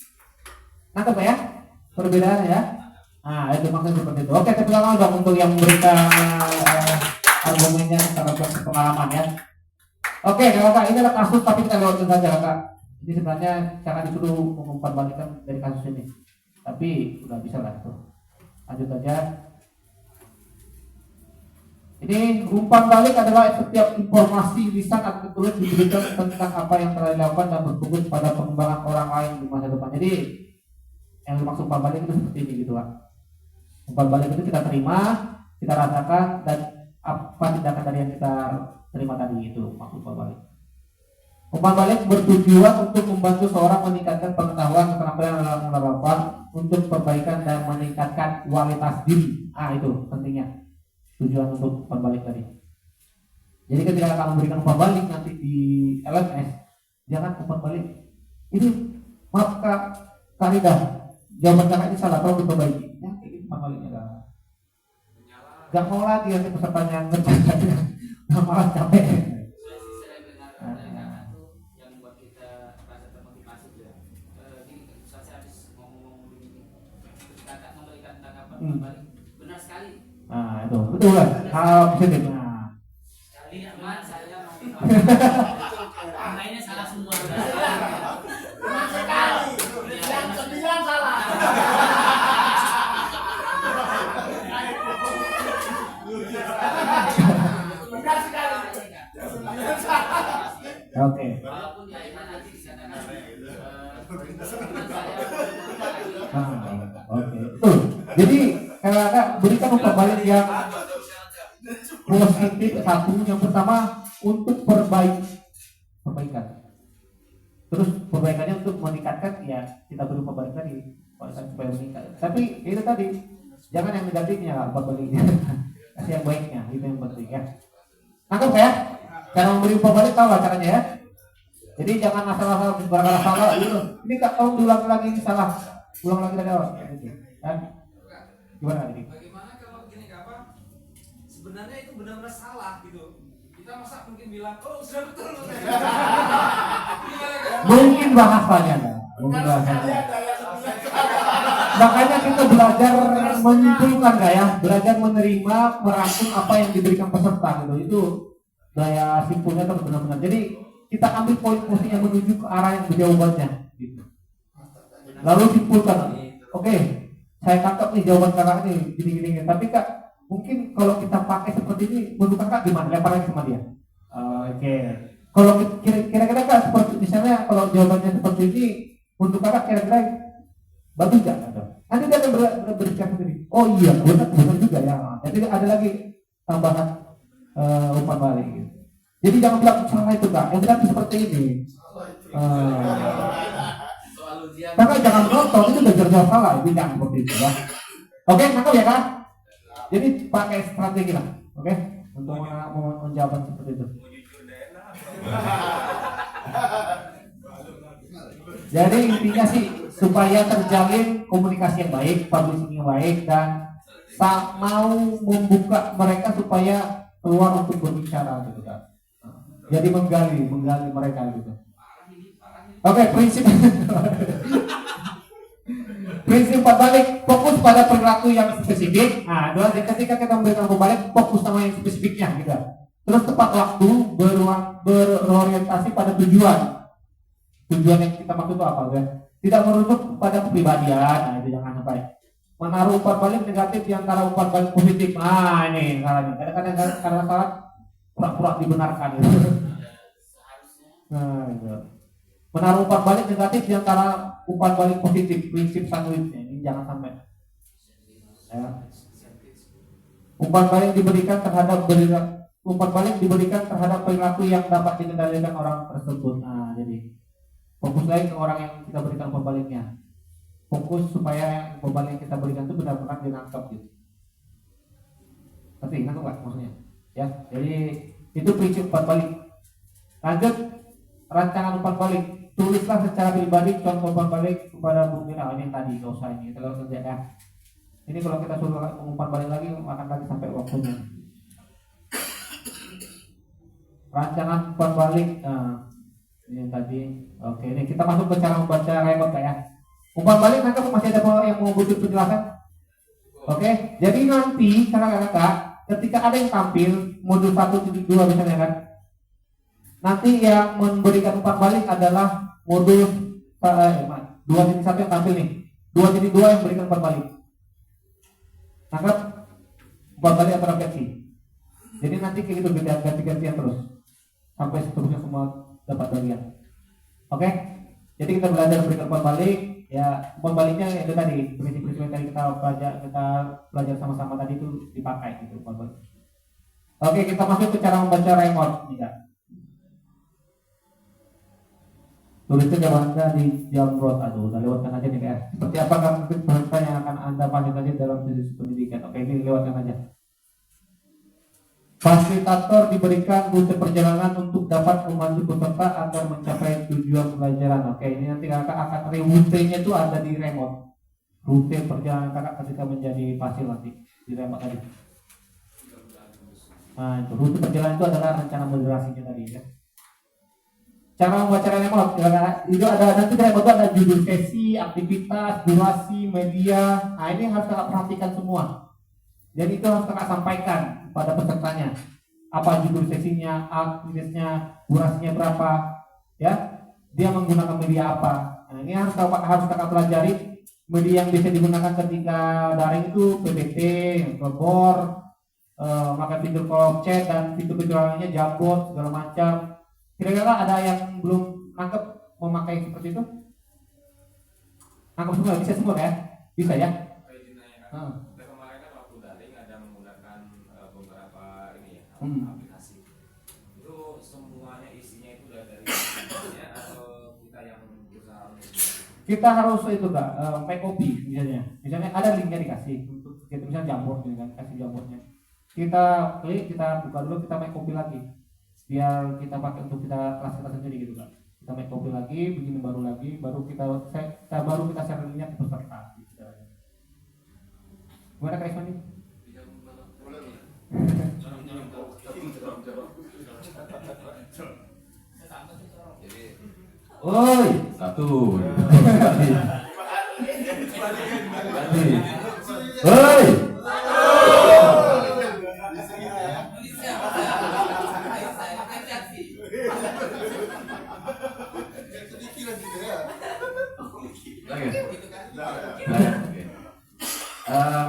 E: Nangkep ya perbedaannya ya. Itu maksudnya seperti itu. Oke, tepuk tangan dong untuk yang memberikan argumennya secara pengalaman ya. Oke, kakak, ini adalah kasus tapi kita lewatin saja kakak. Ini sebenarnya jangan disuruh mengumpan balikan dari kasus ini. Tapi udah bisa lah tuh. Lanjut aja. Ini umpan balik adalah setiap informasi lisan atau tertulis diberikan tentang apa yang telah dilakukan dan berfokus pada pengembangan orang lain di masa depan. Jadi yang dimaksud umpan balik itu seperti ini gitu Pak. Umpan balik itu kita terima, kita rasakan, dan apa tindakan dari yang kita terima tadi itu maksud umpan balik. Umpan balik bertujuan untuk membantu seorang meningkatkan pengetahuan, keterampilan dalam melakukan untuk perbaikan dan meningkatkan kualitas diri. Itu pentingnya tujuan untuk umpan balik tadi. Jadi ketika kamu memberikan umpan balik nanti di LMS, jangan umpan balik ini maaf Kak Karida, jawaban kakak ini salah, tolong diperbaiki. Ya, kayak gitu masalahnya lah. Gak mau lagi nanti pesertanya ngerjakannya, gak malah capek.
A: Yang buat kita rasa termotivasi ya. Gini, saya habis ngomong begini, kakak memberikan tanggapan kembali, benar sekali.
E: Itu betul kan? Hal positif.
A: Sekali aman saya mau. Lainnya salah semua. Benar sekali. Yang 9 salah. Benar sekali.
E: Oke.
A: Walaupun di akhir nanti dikatakan
E: Oke. Tuh. Jadi kakak berikan umpan balik yang positif satu. Yang pertama untuk perbaikan. Terus perbaikannya untuk meningkatkan ya kita beri umpan balik tadi supaya meningkat. Tapi itu tadi jangan yang negatifnya umpan baliknya. Kasih yang baiknya, itu yang penting ya. Nangkep ya? Cara memberi umpan balik tahu lah caranya ya. Jadi jangan asal-asal gara-gara salah gitu. Ini kak tolong diulang lagi, ini salah. Ulang lagi dari awal. Kan? Gimana ini?
A: Bagaimana kalau gini apa? Sebenarnya itu benar-benar salah gitu. Kita masa mungkin bilang, oh sudah betul. Gimana kan?
E: Mungkin bahasanya kan. Mungkin bahasanya. Makanya kita belajar menyimpulkan gak ya, belajar menerima, merangkum apa yang diberikan peserta gitu. Itu daya simpulnya terus benar-benar. Jadi kita ambil poin-poin yang menuju ke arah yang berjawabannya. Gitu. Lalu simpulkan, oke, saya tangkap nih jawaban kakak ini gini-gini. Tapi kak, mungkin kalau kita pakai seperti ini, menurut kakak gimana? Lempar lagi sama dia. Oke. Kalau kira-kira kak seperti misalnya kalau jawabannya seperti ini, untuk kakak kira-kira bagus gak? Nanti dia akan berdiskusi sendiri. Oh iya, benar juga ya. Jadi ada lagi tambahan umpan balik. Gitu. Jadi jangan bilang salah itu kak. Yang benar seperti ini. Kakak jangan nonton itu udah jelas salah. Itu jangan seperti itu ya. Oke, nangkep ya kak. Jadi pakai strategi lah. Oke, untuk menjawab seperti itu. Jadi intinya sih supaya terjalin komunikasi yang baik, publishing yang baik, dan mau membuka mereka supaya keluar untuk berbicara gitu kan. Jadi menggali mereka gitu. Oke, prinsip prinsip balik fokus pada perilaku yang spesifik. Nah, ketika kita memberikan pembalik fokus sama yang spesifiknya gitu. Terus tepat waktu berorientasi pada tujuan yang kita maksud itu apa kan? Tidak merujuk pada kepribadian, nah itu jangan sampai menaruh umpan balik negatif di antara umpan balik positif. Nah ini salahnya. Kadang-kadang karena salah pura-pura dibenarkan gitu. Nah itu. Menaruh umpan balik negatif di antara umpan balik positif, prinsip sandwich ini jangan sampai. Ya. Umpan balik diberikan terhadap perilaku yang dapat dikendalikan orang tersebut. Nah jadi fokus lagi ke orang yang kita berikan pembaliknya. Fokus supaya pembalik yang kita berikan itu benar-benar dinangkap gitu. Tapi nangkap nggak maksudnya? Ya, jadi itu prinsip umpan balik. Lanjut rancangan umpan balik. Tulislah secara pribadi contoh umpan balik kepada Bung Mira. Ini tadi nggak usah ini kalau kerja ya. Ini kalau kita suruh umpan balik lagi akan lagi sampai waktunya. Rancangan umpan balik. Nah, ini tadi. Oke, ini kita masuk ke cara membaca remote ya. Umpan balik nanti masih ada yang mau butuh penjelasan? Oke, jadi nanti kakak-kakak ketika ada yang tampil modul 1.2 misalnya kan, nanti yang memberikan umpan balik adalah modul 2.1 yang tampil nih, 2.2 yang memberikan umpan balik. Tangkap umpan balik atau refleksi. Jadi nanti kayak gitu ganti-gantian terus sampai seterusnya semua dapat bagian. Oke, jadi kita belajar berikan umpan balik. Ya, umpan baliknya itu tadi prinsip-prinsip yang tadi kita belajar sama-sama tadi itu dipakai gitu umpan balik. Oke, kita masuk ke cara membaca remote nih kak. Tulisnya jawabannya di Jamrot. Aduh, udah lewatkan aja nih kak. Seperti apa kan peserta yang akan anda fasilitasi dalam sesi pendidikan? Oke, ini lewatkan aja. Fasilitator diberikan rute perjalanan untuk dapat membantu peserta agar mencapai tujuan pembelajaran. Oke, ini nanti kakak akan rutenya itu ada di remote. Rute perjalanan kakak ketika menjadi fasil nanti di remote tadi. Nah, itu rute perjalanan itu adalah rencana moderasinya tadi ya. Cara membaca remote, itu ada nanti di remote itu ada judul sesi, aktivitas, durasi, media. Nah, ini harus kakak perhatikan semua. Jadi itu harus kakak sampaikan pada pesertanya. Apa judul sesinya, aktivitasnya, durasinya berapa, ya? Dia menggunakan media apa? Nah, ini harus kakak pelajari. Media yang bisa digunakan ketika daring itu PPT, Blackboard, maka fitur kolom chat dan fitur-fitur lainnya, Jamboard segala macam. Kira-kira ada yang belum nangkep memakai seperti itu? Nangkep semua, bisa semua ya? Bisa ya?
A: Aplikasi itu semuanya isinya itu udah dari atau kita yang berusaha
E: kita harus itu kak make copy misalnya ada linknya dikasih untuk kita misalnya Jamboard kan kasih Jamboardnya kita klik kita buka dulu kita make copy lagi biar kita pakai untuk kita kelas kita sendiri gitu kak kita kita make copy lagi, bikin baru lagi, baru kita share linknya ke peserta. Gitu. Gimana Kak Isman nih?
D: Oi, satu. Oi.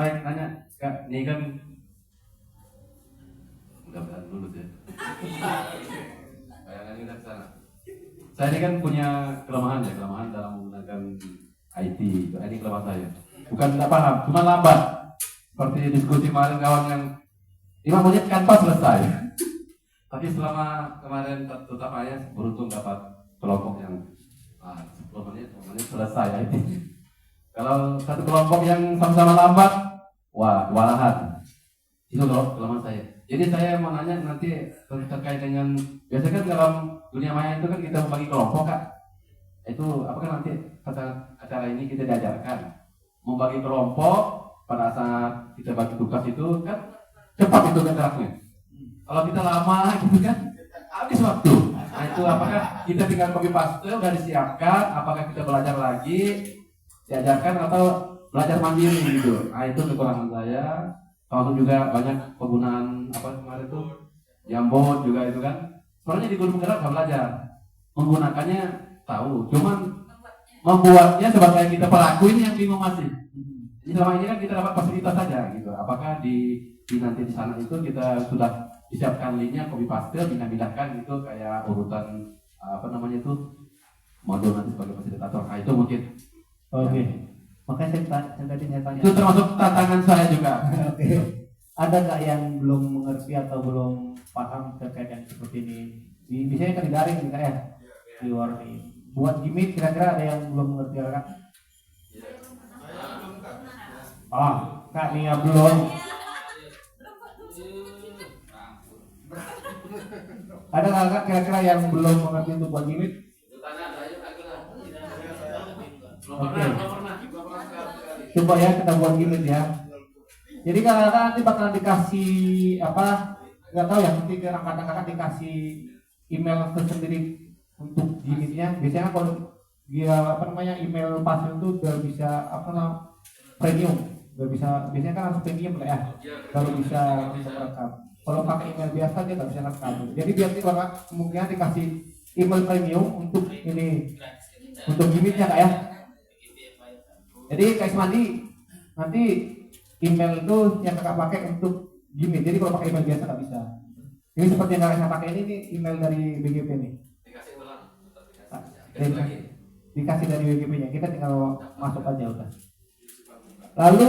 D: Baik, nanya Kak, ini kan mudah-mudahan lulus ya. Bayangan kita ke sana. Saya ini kan punya kelemahan dalam menggunakan IT. Ini kelemahan saya. Bukan tidak paham, cuma lambat. Seperti diskusi kemarin kawan yang 5 menit kanvas selesai. Tapi selama kemarin tetap saya beruntung dapat kelompok yang 10 menit selesai IT. Kalau satu kelompok yang sama-sama lambat, wah, kewalahan. Itu kelemahan saya. Jadi saya mau nanya nanti terkait dengan, biasanya kan dalam dunia maya itu kan kita membagi kelompok Kak. Itu apakah nanti acara ini kita diajarkan membagi kelompok pada saat kita bagi tugas itu kan cepat itu geraknya. Kalau kita lama gitu kan habis waktu. Nah itu apakah kita tinggal copy paste udah disiapkan, apakah kita belajar lagi diajarkan atau belajar mandiri gitu. Nah itu kekurangan saya. Kalau juga banyak penggunaan kemarin itu Jamboard juga itu kan. Soalnya di guru penggerak nggak belajar, menggunakannya tahu, cuman membuatnya sebagai kita pelaku ini yang bingung masih. Jadi selama ini kan kita dapat fasilitas saja gitu. Apakah di nanti di sana itu kita sudah disiapkan linknya copy paste, pindah-pindahkan gitu kayak urutan itu modul nanti sebagai fasilitator. Nah itu mungkin.
E: Oke. Makanya saya tanya.
D: Itu termasuk tantangan saya juga.
E: Oke. Ada nggak yang belum mengerti atau belum paham terkait yang seperti ini? Biasanya kan di daring nih Kak ya, di luar nih. Buat gimmick kira-kira ada yang belum mengerti Kak? Kak nih ya belum. Ada nggak Kak kira-kira yang belum mengerti untuk buat gimmick? Oke. Coba ya kita buat gimmick ya. Jadi kakak nanti bakal dikasih nggak tahu ya, nanti kakak dikasih email tersendiri untuk gimmicknya. Biasanya kalau dia email pasien itu udah bisa premium, udah bisa, biasanya kan harus premium lah ya, baru bisa merekam. Kalau pakai email biasa dia nggak bisa rekam. Jadi biar kakak kemungkinan dikasih email premium untuk ini, untuk gimmicknya Kak ya. Jadi Kak Ismandi nanti email itu yang kakak pakai untuk gimmick. Jadi kalau pakai email biasa nggak bisa. Ini seperti yang kakak pakai ini email dari BGP nih. Dikasih dari BGP-nya. Kita tinggal masuk aja udah. Lalu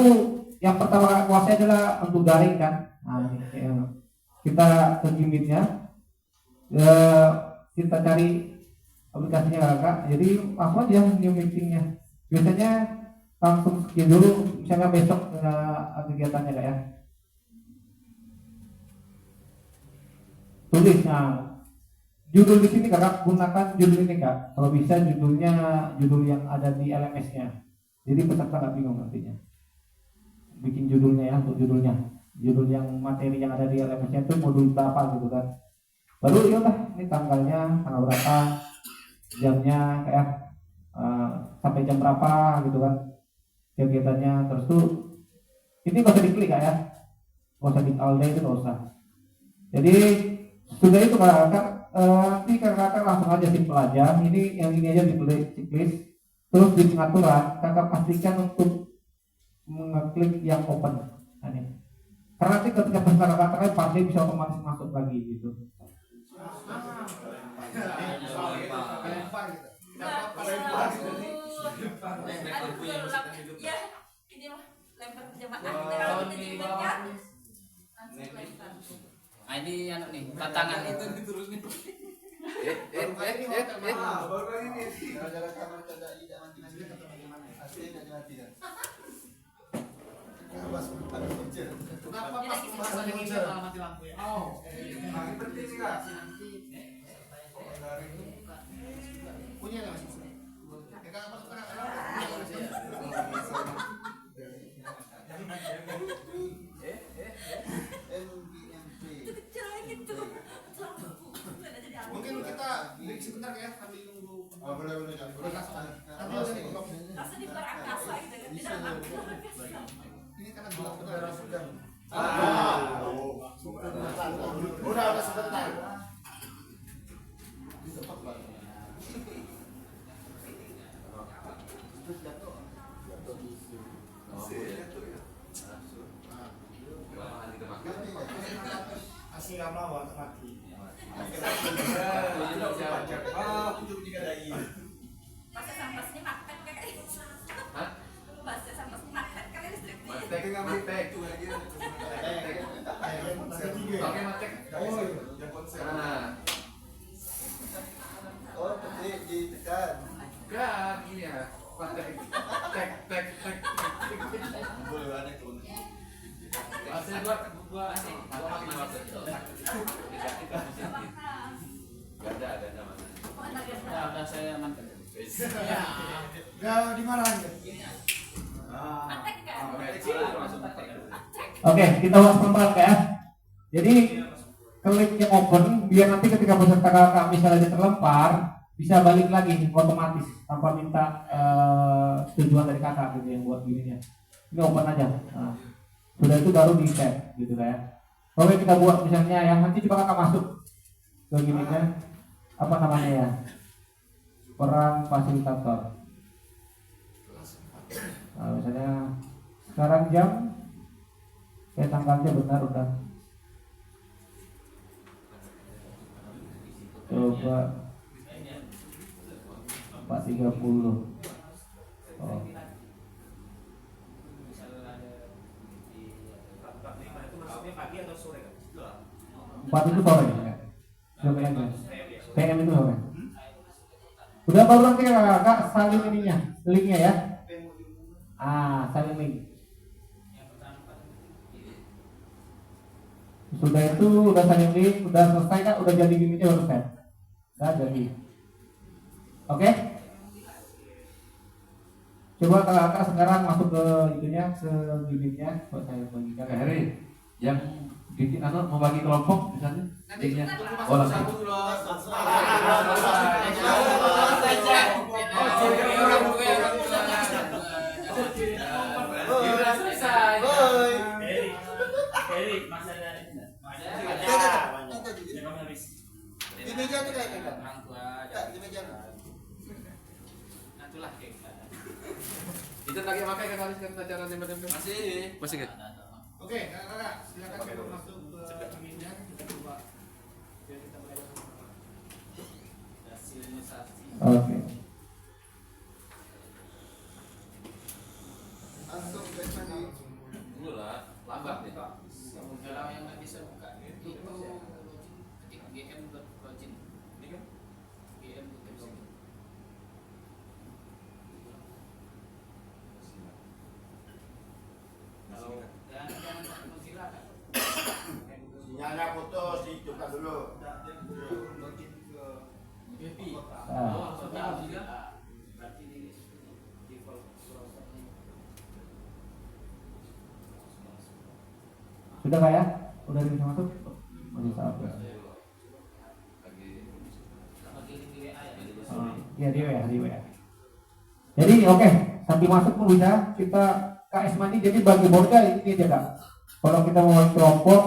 E: yang pertama kakak kuasai adalah untuk daring kan. Nah, kita ke gimmicknya. Kita cari aplikasinya kakak. Jadi apa aja new meetingnya. Biasanya langsung sekian dulu, misalnya besok kegiatannya Kak ya. Tulis, judul di sini Kakak gunakan judul ini Kak. Kalau bisa judulnya judul yang ada di LMS-nya. Jadi peserta nggak bingung nantinya. Bikin judulnya ya, untuk judul yang materi yang ada di LMS-nya itu modul berapa gitu kan. Baru yaudah ini tanggal berapa, jamnya kayak sampai jam berapa gitu kan. Kegiatannya, terus tuh ini nggak usah diklik Kak ya, nggak usah di all day, itu nggak usah. Jadi sudah itu kakak nanti kakak langsung aja simpel aja. Ini yang ini aja diklik checklist, terus di pengaturan kakak pastikan untuk mengeklik yang open. Nah, ini. Karena nanti ketika peserta kakak terkait partai bisa otomatis masuk lagi gitu.
F: Ya, ini mah lempar jemaah. Kalau kita juga
A: Nah ini nih tantangan itu diturunin.
B: Baru kali ini sih. Gara-gara kamar tidak mati kata bagaimana? Aslinya mati kan. Kenapa pas pembahasan yang ini malah mati lampu ya? Oh, penting sih Kak. Ini karena gelap benar sudah. Udah sebentar.
C: Asing lama waktu mati.
F: Bahasa sampah ini makan kayak bahasa sampah ini makan kali listrik.
D: Matek nggak matek tuh lagi. Pakai matek. Nah,
B: Oh, ditekan.
D: enggak gini ya. Matek. Tek tek tek.
B: Boleh banget tuh.
A: Masih gua makin waktu itu.
D: Gak ada mana.
A: Udah saya amankan.
C: Ya di mana lagi?
F: Makan kan?
E: Oke, kita ulas pelan-pelan ya. Jadi kliknya open biar nanti ketika peserta kakak misalnya dia terlempar bisa balik lagi otomatis tanpa minta tujuan dari kakak gitu yang buat gininya. Ini open aja. Nah, sudah itu baru di set gitu ya. Oke, kita buat misalnya yang nanti coba kakak masuk ke gininya apa namanya ya, peran fasilitator. Nah, misalnya sekarang jam tanggalnya benar udah. Coba 4.30. Oh. Empat itu sore ya? Coba aja. PM itu sore. Udah baru nanti kakak salin ininya, linknya ya. Salin link. Sudah itu udah salin link, udah selesai kan, udah jadi gini baru set. Udah jadi. Oke? Coba kakak sekarang masuk ke itunya, ke gimmicknya. Buat saya bagikan.
D: Kakak Heri, yang bikin mau bagi kelompok misalnya. Linknya. Oh langsung.
B: Di meja tuh kayak gitu.
A: Orang tua
B: Di meja.
A: itulah kayak
D: Itu lagi pakai kan harus kita cara tempe-tempe. Masih kan?
C: Oke, kakak silakan kita masuk ke gimmicknya, kita coba. Biar kita mulai sama-sama.
A: hasilnisasi.
E: Oke.
B: Langsung ke sini.
D: Dulu lah, lambat nih.
A: Kalau yang nggak bisa buka itu ketik GM login.
D: Ini kan?
A: GM login. Kalau jangan pakai Mozilla kan.
B: Sinyalnya putus, dihidupkan dulu.
A: Login ke
E: Ah.
A: berarti di default browsernya.
E: Sudah kak ya? Udah bisa masuk? Masih saat ya? Iya di WA. Jadi oke, sambil masuk pun bisa kita KS Mandi. Jadi bagi borga ini aja kak. Kalau kita mau bagi kelompok,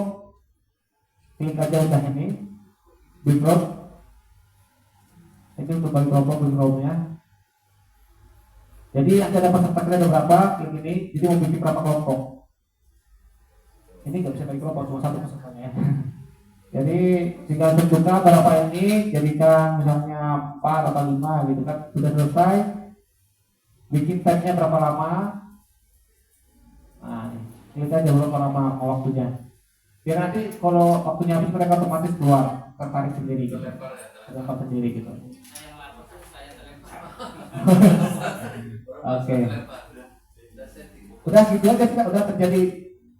E: klik aja udah ini, big group. Itu untuk bagi kelompok big groupnya. Jadi nanti ada peserta kita ada berapa, klik ini. Jadi mau bikin berapa kelompok. Ini nggak bisa bagi kelompok, cuma satu pesertanya ya. Jadi tinggal tentukan berapa ini, jadikan misalnya 4 atau 5 gitu kan. Sudah selesai, bikin tagnya berapa lama. Nah, klik aja berapa lama waktunya. Biar nanti kalau waktunya habis mereka otomatis keluar, tertarik sendiri gitu. Terlempar sendiri gitu.
A: Yang lapor tuh saya terlempar.
E: Oke. Udah gitu aja kita udah terjadi.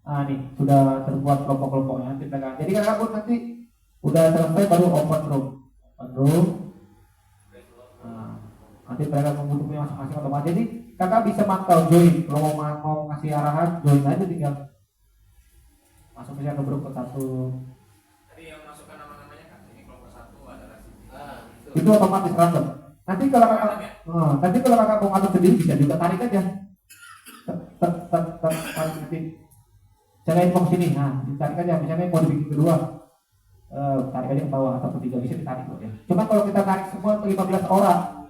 E: Nih sudah terbuat kelompok-kelompoknya. Jadi kakak pun nanti udah selesai baru open room. Nanti mereka membutuhkan masing-masing otomatis. Jadi kakak bisa mantau join. Kalau mau ngasih arahan join aja tinggal masuk misalnya ke grup ke satu.
D: Tadi yang masukkan nama-namanya kan ini kelompok 1 adalah
E: Itu otomatis random. Nanti kalau kakak mau ngatur sendiri bisa juga tarik aja. nanti cara info sini, nah ditarik aja, misalnya mau dibikin kedua, tarik aja ke bawah atau ketiga bisa ditarik ya. Cuma kalau kita tarik semua 15 orang,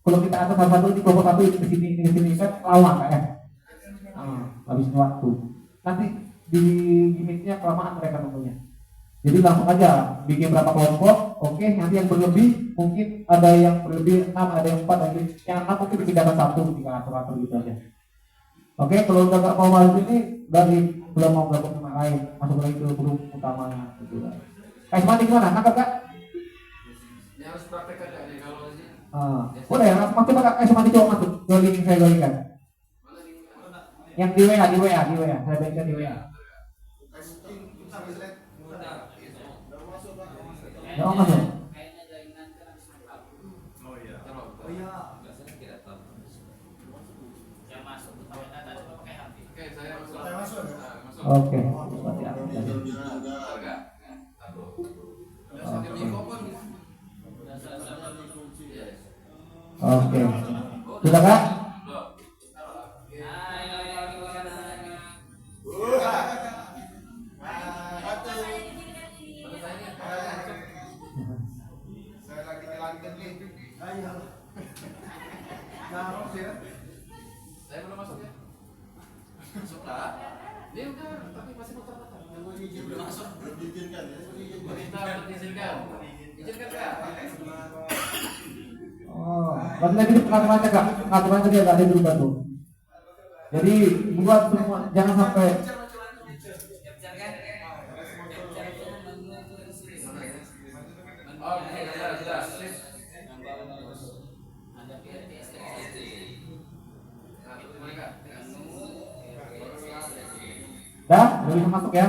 E: kalau kita atas satu di kelompok satu ini ke sini kan lama kan ya, habisin waktu. Nanti di gimmicknya kelamaan mereka tentunya. Jadi langsung aja bikin berapa kelompok, oke. Nanti yang berlebih mungkin ada yang berlebih 6, ada yang 4, ada yang 6 mungkin dipindahkan 1, 3 atau gitu aja. Oke, kalau udah nggak mau balik ini dari belum mau gabung sama lain, masuk lagi ke grup utamanya gitu. Kayak Mandi gimana? Nangkap kak?
A: Ini harus praktek aja nih kalau ini.
E: Boleh ya, langsung coba kayak Mandi coba masuk. Link saya balikan. Yang di WA, saya bagikan di WA. Udah masuk.
A: Kayaknya jaringan kan habis mantap. Yang masuk pakai data coba pakai HP. Oke, saya masuk.
E: Oke. Oke. Sudah kak?
A: Saya belum masuk ya? Masuk lah. Dia udah, tapi masih muter-muter. Belum masuk.
B: Diizinkan ya.
A: Kita izinkan. Izinkan kak.
E: Oh, berarti lagi di pengaturan aja kak. Pengaturan tadi agak ada berubah tuh. Jadi buat semua jangan sampai udah bisa masuk ya.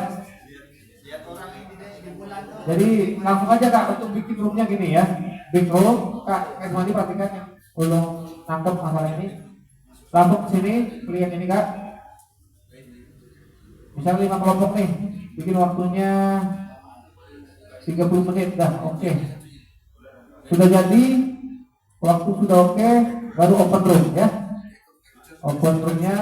E: Jadi langsung aja kak untuk bikin roomnya gini ya. Big room, kak Esmandi perhatikan yang belum nangkep masalah ini. Langsung ke sini, pilih yang ini kak. Misalnya 5 kelompok nih, bikin waktunya 30 menit dah, oke. Sudah jadi, waktu sudah oke, baru open room ya. Open roomnya.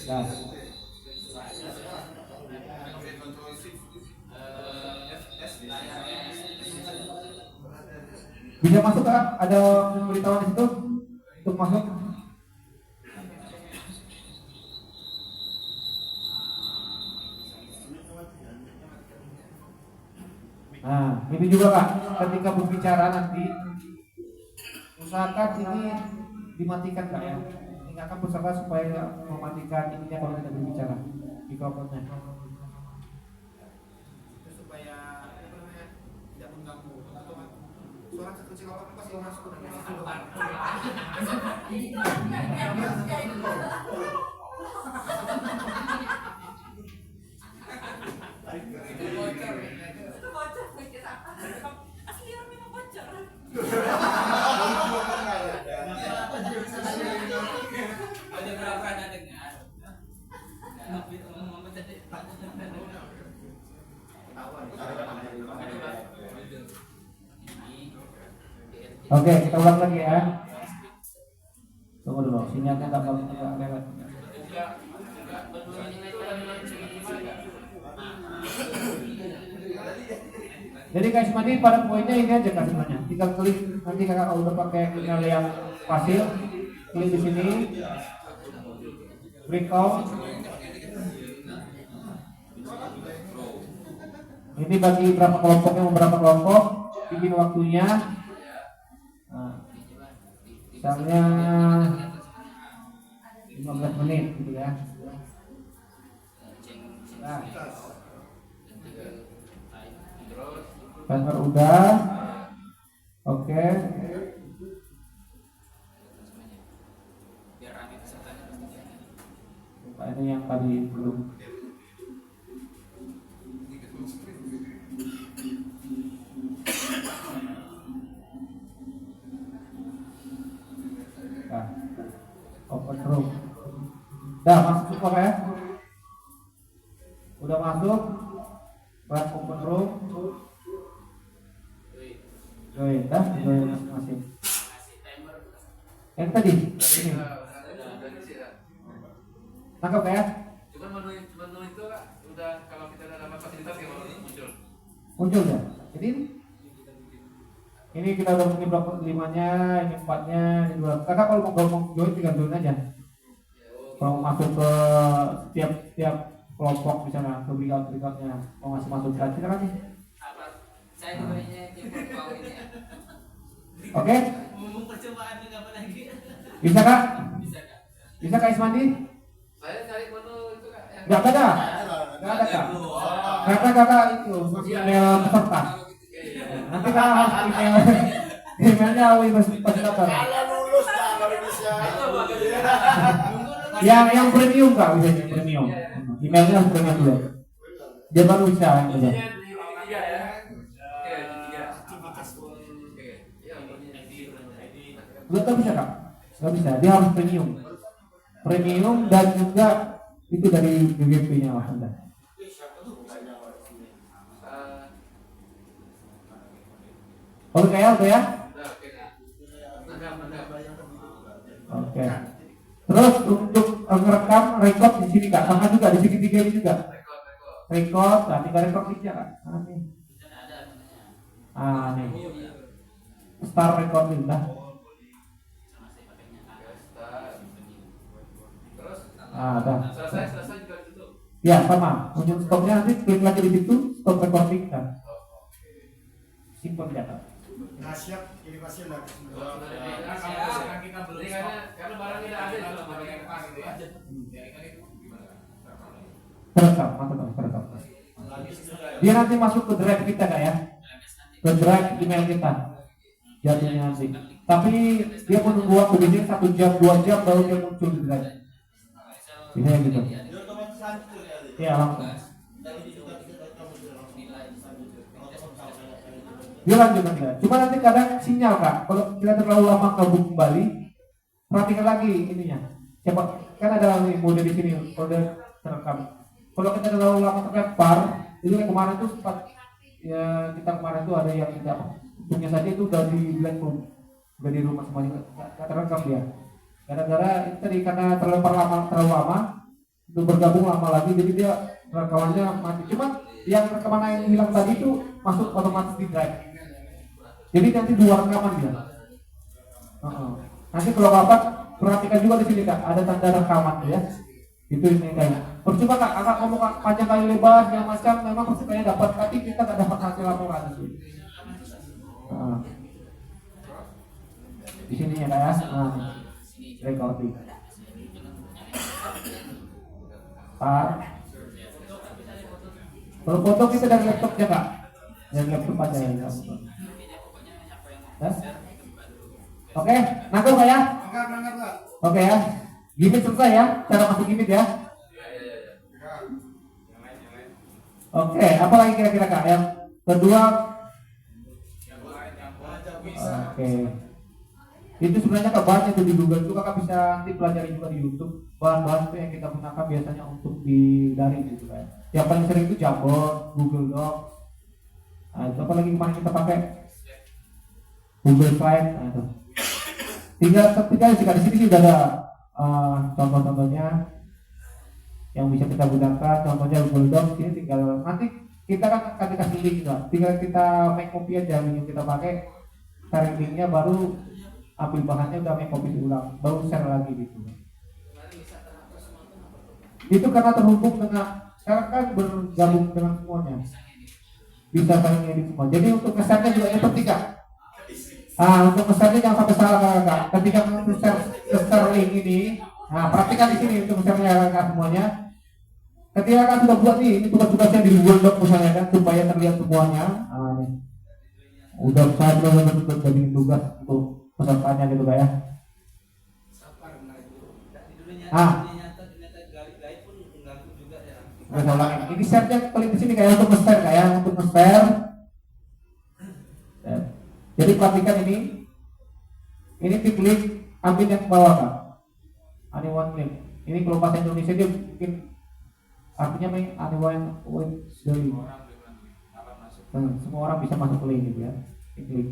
E: Nah. Bisa masuk kak? Ada pemberitahuan di situ untuk masuk? Nah, ini juga kak, ketika berbicara nanti usahakan ini dimatikan kak ya. Ingatkan pusaka supaya mematikan ininya kalau kita berbicara mikrofonnya.
A: Supaya tidak mengganggu. Suara kecil apa pasti masuk ke dalam.
E: Oke, kita ulang lagi ya. Tunggu dulu, sinyalnya tak lewat. Jadi guys, mandi pada poinnya ini aja kan sebenarnya. Tinggal klik nanti kakak udah pakai email yang fasil, klik di sini, breakout. Ini bagi berapa kelompoknya, beberapa kelompok, bikin waktunya. Nah, misalnya 15 menit gitu ya. Nah, timer udah. Oke. Nah, ini yang tadi belum. Nah, open room. Dah masuk semua ya? Udah masuk. Buat open room. Join, dah, join masing-masing.
A: Kasih timer.
E: Yang tadi, ini. Tangkap ya?
H: Cuman menu itu Kak, udah kalau kita udah dapat fasilitas ya muncul.
E: Muncul ya? Jadi ini kita udah mungkin blok 5-nya, ini 4-nya, ini 2. Kakak kalau mau join tinggal join aja. Kalau mau masuk ke setiap kelompok misalnya ke breakout-breakoutnya mau masuk kan silakan nih.
A: Apa? Saya diberinya tim bawah ini ya.
E: Oke?
A: Ngomong percobaan nggak apa lagi.
E: Bisa Kak?
A: Bisa Kak.
E: Bisa Kak Ismandi?
H: Saya cari menu itu Kak yang
E: Nggak ada? Nggak ada Kak? Karena Kakak itu email peserta. Nanti Kakak harus emailnya awal fasilitator.
B: Kalau lulus kalau bisa.
E: Yang premium Kak, bisa yang premium. Emailnya harus premium dulu. Dia baru bisa yang kerja.
H: Isinya di 3 ya. Oke, di 3. Oke. Ya,
E: Nggak bisa Kak? Nggak bisa, dia harus premium. Premium dan juga itu dari BGP-nya Mas Anda. Oke ya, oke ya? Oke. Terus untuk merekam record di sini Kak, sama juga di segitiga ini juga. Record, nah tinggal record aja Kak. Nah, nih. Ah, nih. Start recording dah.
H: Terus
E: Dah.
H: selesai juga gitu.
E: Ya, sama. Untuk stopnya nanti klik lagi di situ, stop recording kan. Simple aja Kak.
C: Nah, siap, ini pasti udah
H: Kita beli karena barang tidak ada itu makanya pas gitu ya.
E: Terekam, mantap, terekam. Dia nanti masuk ke drive kita Kak ya. Ke drive email kita. Jadinya nanti. Tapi dia menunggu waktu di sini 1 jam, 2 jam baru dia muncul di drive. Ini gitu. Iya, langsung. Dia lanjut nanti. Cuma nanti kadang sinyal Kak. Kalau kita terlalu lama kabur kembali, perhatikan lagi ininya. Siapa kan ada mode di sini, mode terekam. Kalau kita terlalu lama terlempar, itu yang kemarin tuh sempat ya kita kemarin tuh ada yang tidak punya saja itu udah di black room, udah di rumah semuanya nggak terekam dia. Gara-gara itu tadi karena terlalu lama itu bergabung lama lagi, jadi dia rekamannya mati. Cuma yang rekaman yang hilang tadi itu masuk otomatis di drive. Jadi nanti 2 rekaman dia. Nanti kalau dapat perhatikan juga di sini Kak, ada tanda rekaman ya. Itu ini kayak. Percuma Kak, kakak ngomong panjang kali lebar yang macam, memang percobanya dapat, tapi kita nggak dapat hasil laporan itu. Di sini ya Kak ya. Recording. Kalau foto kita dari laptopnya Kak, dari laptop aja ya. Oke, nangkep Kak ya? Oke ya. Gimit selesai ya, cara masuk gimit ya. Oke, apa lagi kira-kira Kak? Yang kedua. Oke. Itu sebenarnya Kak banyak tuh di Google itu Kakak bisa nanti pelajari juga di YouTube. Bahan-bahan itu yang kita gunakan biasanya untuk di daring gitu kan. Yang paling sering itu Jamboard, Google Docs. Nah, itu apa lagi kemarin kita pakai? Google Slide. Nah, itu. Tinggal jika di sini sudah ada contoh-contohnya yang bisa kita gunakan. Contohnya Google Docs ini tinggal nanti kita kan akan dikasih link juga. Tinggal kita make copy aja link yang kita pakai, tarik linknya baru ambil bahannya udah make copy ulang, baru share lagi gitu. Itu karena terhubung dengan sekarang kan bergabung dengan semuanya. Bisa saling edit semua. Jadi untuk nge-share-nya juga yang penting Kak. Untuk nge-share-nya jangan sampai salah Kak. Ketika nge-share link ini, perhatikan di sini untuk nge-share-nya Kak semuanya. Ketika Kak sudah buat nih, ini tugas-tugasnya di Google Doc misalnya kan, supaya terlihat semuanya. Nih. Udah saya benar-benar jadi tugas untuk pesertanya gitu Kak ya. Ini share-nya klik di sini kayak untuk nge-share kayak untuk nge-share. Jadi perhatikan ini diklik, ambil yang ke bawah Kak. Anyone link. Ini kalau bahasa Indonesia dia bikin artinya anyone with the link. Semua orang bisa masuk ke link gitu ya. Klik.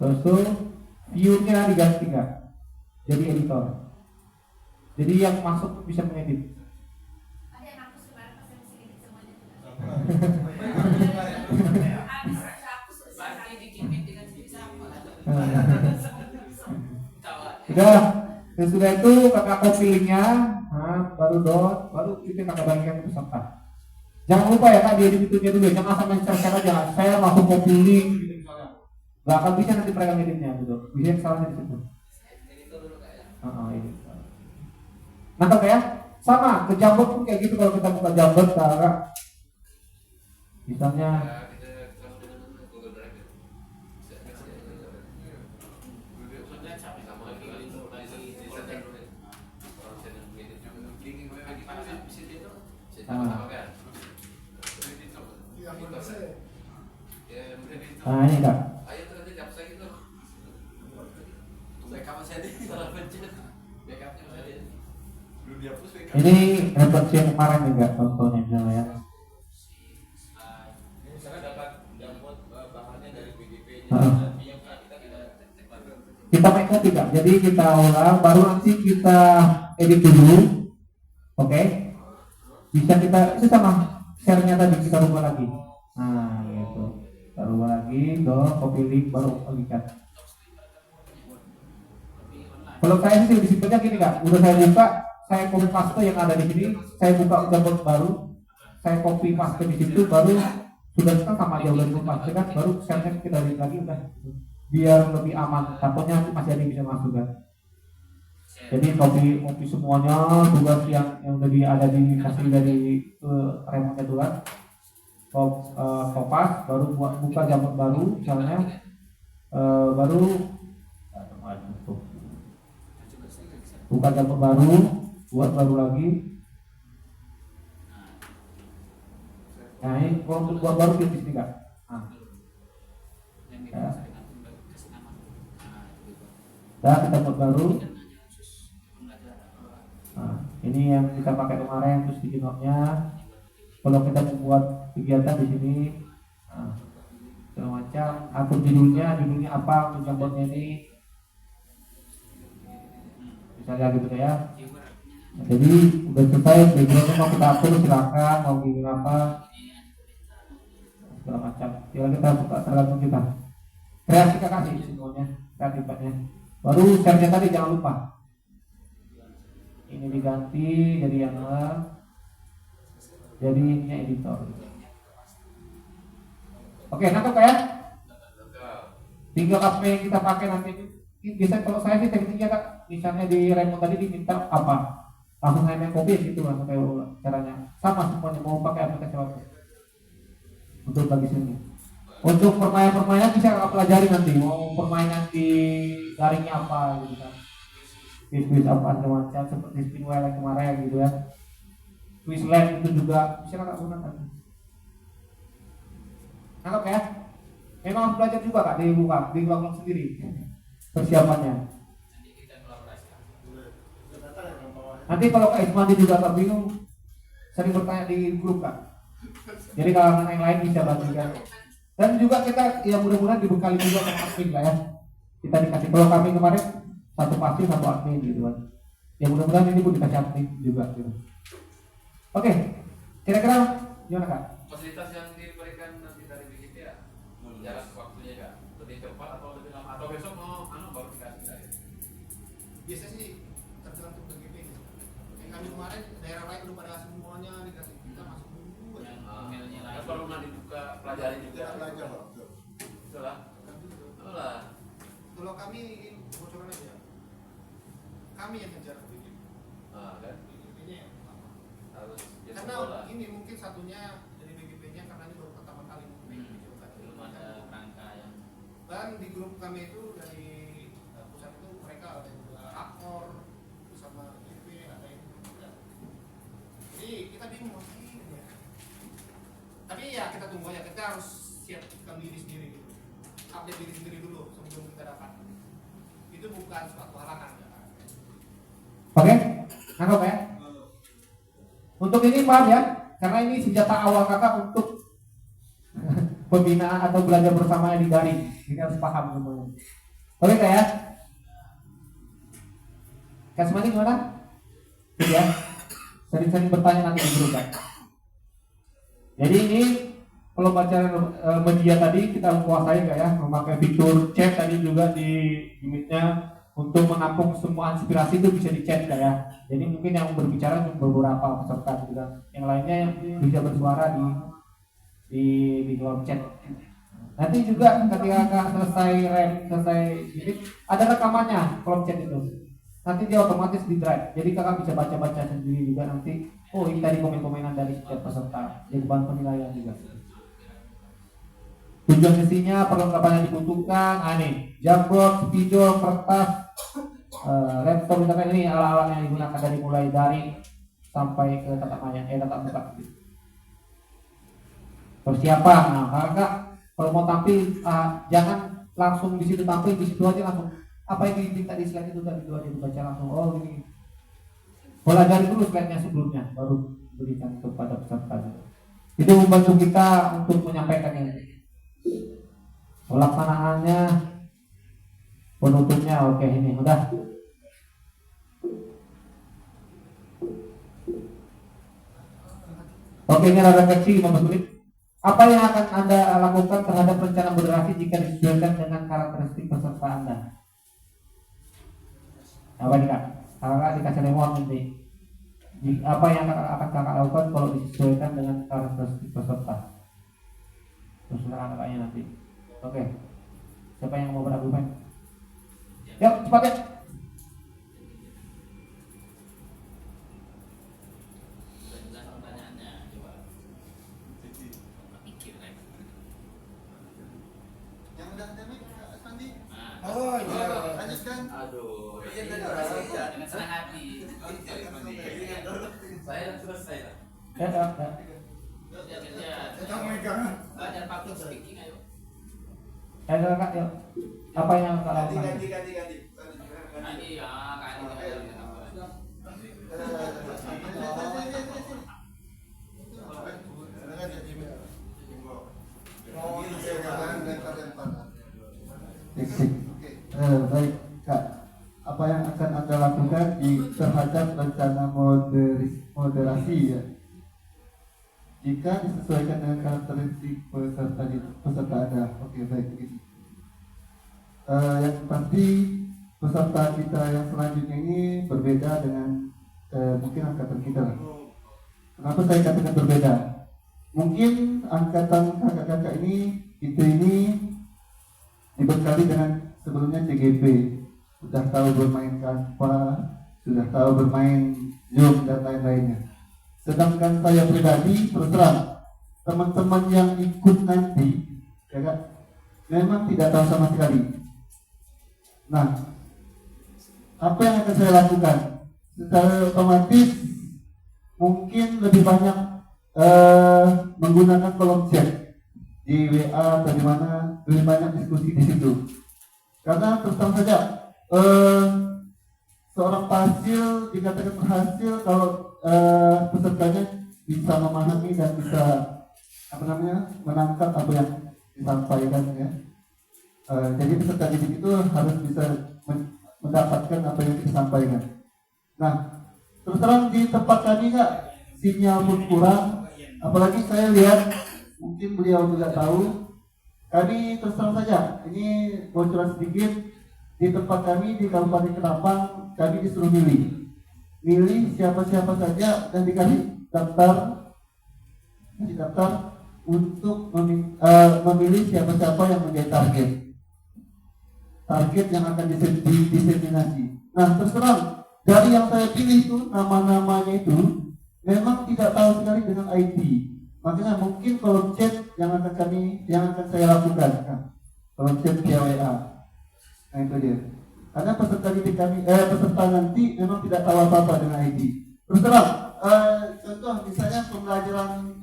E: Terus tuh view-nya diganti nggak? Jadi editor. Jadi yang masuk bisa mengedit.
F: Ada yang hapus kemarin pas yang segini semuanya.
A: Berarti dikit dengan sama.
E: Udah, dan sudah itu kakak copy linknya, baru baru kita kakak bagikan ke peserta. Jangan lupa ya kak, dia editnya dulu, jangan sampai share aja. Saya langsung copy link, gitu misalnya. Gak akan bisa nanti mereka ngeditnya, gitu. Bisa salahnya di situ. Ini. Nangkep ya? Sama, ke Jamboard pun kayak gitu kalau kita buka Jamboard, kakak. Misalnya. Nah ini kak. Ini referensi yang kemarin juga contohnya misalnya ya. Kita make copy kak. Jadi kita ulang, baru nanti kita edit dulu. Oke. Bisa kita itu sama share-nya tadi kita rubah lagi. Nah gitu. Kita rubah lagi, copy link baru bagikan. Kalau saya sih lebih simpelnya gini kak, udah saya buka, saya copy paste yang ada di sini, saya buka Jamboard baru, saya copy paste di situ, baru sudah kan sama aja udah paste kan, baru share-nya kita edit lagi udah, biar lebih aman. Takutnya nanti masih ada yang bisa masuk kan. Jadi copy semuanya, tugas yang udah ada di kasih dari remote itu kan, kopas, baru buka Jamboard baru, misalnya, baru buka Jamboard baru, buat baru lagi. Nah ini kalau untuk buat baru di sini kak. Nah, kita buat baru. Nah, ini yang kita pakai kemarin, terus di note-nya. Kalau kita membuat kegiatan di sini, segala macam, atur judulnya apa untuk Jamboardnya ini. Misalnya gitu ya. Nah, jadi udah selesai, backgroundnya mau kita atur silakan, mau gini apa segala macam. Tinggal kita buka tergantung kita. Kreasi kita kasih semuanya, kreatifannya. Baru share-nya tadi jangan lupa. Ini diganti jadi yang jadi ini editor. Oke, nangkep ya? Tinggal apa yang kita pakai nanti. Biasanya kalau saya sih tekniknya kak, misalnya di remote tadi diminta apa, langsung saya main copy gitu langsung kayak caranya sama semuanya, mau pakai aplikasi apa untuk bagi sini. Untuk permainan bisa kakak pelajari nanti, mau permainan di daringnya apa gitu kan, quiz apa macam seperti spin wheel yang kemarin gitu ya, Quizlet itu juga bisa kakak gunakan. Nangkep ya? Memang harus belajar juga kak, di ulang sendiri persiapannya. Nanti kalau Kak Ismandi juga tak bingung, sering bertanya di grup kak. Jadi kalau yang lain bisa bagikan. Dan juga kita ya mudah-mudahan dibekali juga sama admin kak ya. Kita dikasih, kalau kami kemarin satu pasti satu admin gitu kan. Ya mudah-mudahan ini pun dikasih admin juga gitu. Oke, kira-kira gimana kak?
H: Fasilitas yang diberikan nanti dari BGP ya, jarak waktunya kak lebih cepat atau lebih lama, atau besok mau baru dikasih saya?
I: Biasanya sih tergantung BGP. Yang kami kemarin daerah lain belum pada semuanya dikasih, kita masuk dulu aja.
A: Emailnya lagi.
H: Kan kalau nanti dibuka pelajari juga.
B: belajar loh.
H: Betul lah. Betul lah.
I: Kalau kami bocoran aja, kami yang ngejar BGP.
H: Kan
I: BGP-nya yang pertama.
H: harus ya
I: Karena
H: sekolah.
I: ini mungkin satunya dari BGP-nya karena ini baru pertama kali dicoba.
A: Belum ada kerangka yang
I: Dan di grup kami itu dari pusat itu mereka ada juga aktor bersama BGP, ada yang juga. Jadi kita bingung ya. Tapi ya kita tunggu aja, kita harus siapkan diri sendiri dulu, update diri sendiri dulu sebelum kita dapat. Itu bukan suatu halangan.
E: Oke, nangkep ya? Untuk ini paham ya, karena ini senjata awal kakak untuk pembinaan atau belajar bersama di daring. Ini harus paham semuanya. Oke Kak ya? Kak Semani gimana? Ya, sering-sering bertanya nanti di grup Kak. Jadi ini pembelajaran media tadi kita menguasai Kak ya, memakai fitur chat tadi juga di limitnya untuk menampung semua inspirasi itu bisa di chat Kak ya. Jadi mungkin yang berbicara cuma beberapa peserta gitu kan. Yang lainnya bisa bersuara di kolom chat. Nanti juga ketika Kak selesai ini ada rekamannya kolom chat itu. Nanti dia otomatis di drive. Jadi Kakak bisa baca-baca sendiri juga nanti. Oh ini tadi komen-komenan dari setiap peserta. Jadi bahan penilaian juga. Tujuan sesinya perlengkapan yang dibutuhkan. Nih, jamboard, spidol, kertas, laptop, misalkan ini alat-alat yang digunakan dari mulai daring sampai ke tatap muka. Persiapan. Nah, Kakak kalau mau tampil jangan langsung di situ tampil, di situ aja langsung. Apa yang diminta di slide itu tadi dua dibaca langsung. Oh ini. Pelajari dulu slide-nya sebelumnya, baru berikan kepada peserta. Itu membantu kita untuk menyampaikan ini. Pelaksanaannya, penutupnya, oke ini udah. Oke ini ada refleksi 15 menit. Apa yang akan Anda lakukan terhadap rencana moderasi jika disesuaikan dengan karakteristik peserta Anda? Apa nih Kak? Kakak dikasih remote nanti. Apa yang akan Kakak lakukan kalau disesuaikan dengan karakteristik peserta? Terus kakaknya nanti. Oke. Siapa yang mau berargumen? Yuk cepat ya.
B: Yang udah temi, Sandi.
I: Oh iya.
B: Lanjutkan.
H: Aduh,
A: Iya tadi orang dengan senang hati.
H: saya selesai lah.
I: Kita megang.
A: Belajar public speaking ayo.
E: Kakak yuk. Apa yang Kakak lakukan?
B: Ganti.
A: Nanti ya kali
B: Baik Kak, apa yang akan Anda lakukan terhadap rencana moderasi ya? Jika disesuaikan dengan karakteristik peserta Anda. Oke, baik begitu. Yang pasti peserta kita yang selanjutnya ini berbeda dengan mungkin angkatan kita lah. Kenapa saya katakan berbeda? Mungkin angkatan kakak-kakak ini dibekali dengan sebelumnya CGP, sudah tahu bermain Canva, sudah tahu bermain Zoom dan lain-lainnya. Sedangkan saya pribadi terus terang, teman-teman yang ikut nanti, ya kan, memang tidak tahu sama sekali. Nah, apa yang akan saya lakukan? Secara otomatis mungkin lebih banyak menggunakan kolom chat di WA atau di mana, lebih banyak diskusi di situ. Karena terus terang saja, seorang penghasil dikatakan berhasil kalau pesertanya bisa memahami dan bisa menangkap apa yang disampaikan ya. Jadi peserta didik itu harus bisa mendapatkan apa yang disampaikan. Nah, terus terang di tempat kami nggak sinyal pun kurang, apalagi saya lihat mungkin beliau juga tahu. Kami terus terang saja, ini bocoran sedikit, di tempat kami di Kabupaten Ketapang kami disuruh milih siapa-siapa saja dan dikasih daftar untuk memilih siapa-siapa yang menjadi target yang akan didiseminasi. Nah terus terang dari yang saya pilih itu nama-namanya itu memang tidak tahu sekali dengan IT. Makanya mungkin kolom chat yang akan saya lakukan, kolom chat via WA. Nah itu dia. Karena peserta didik kami, peserta nanti memang tidak tahu apa-apa dengan IT. Terus terang, contoh misalnya pembelajaran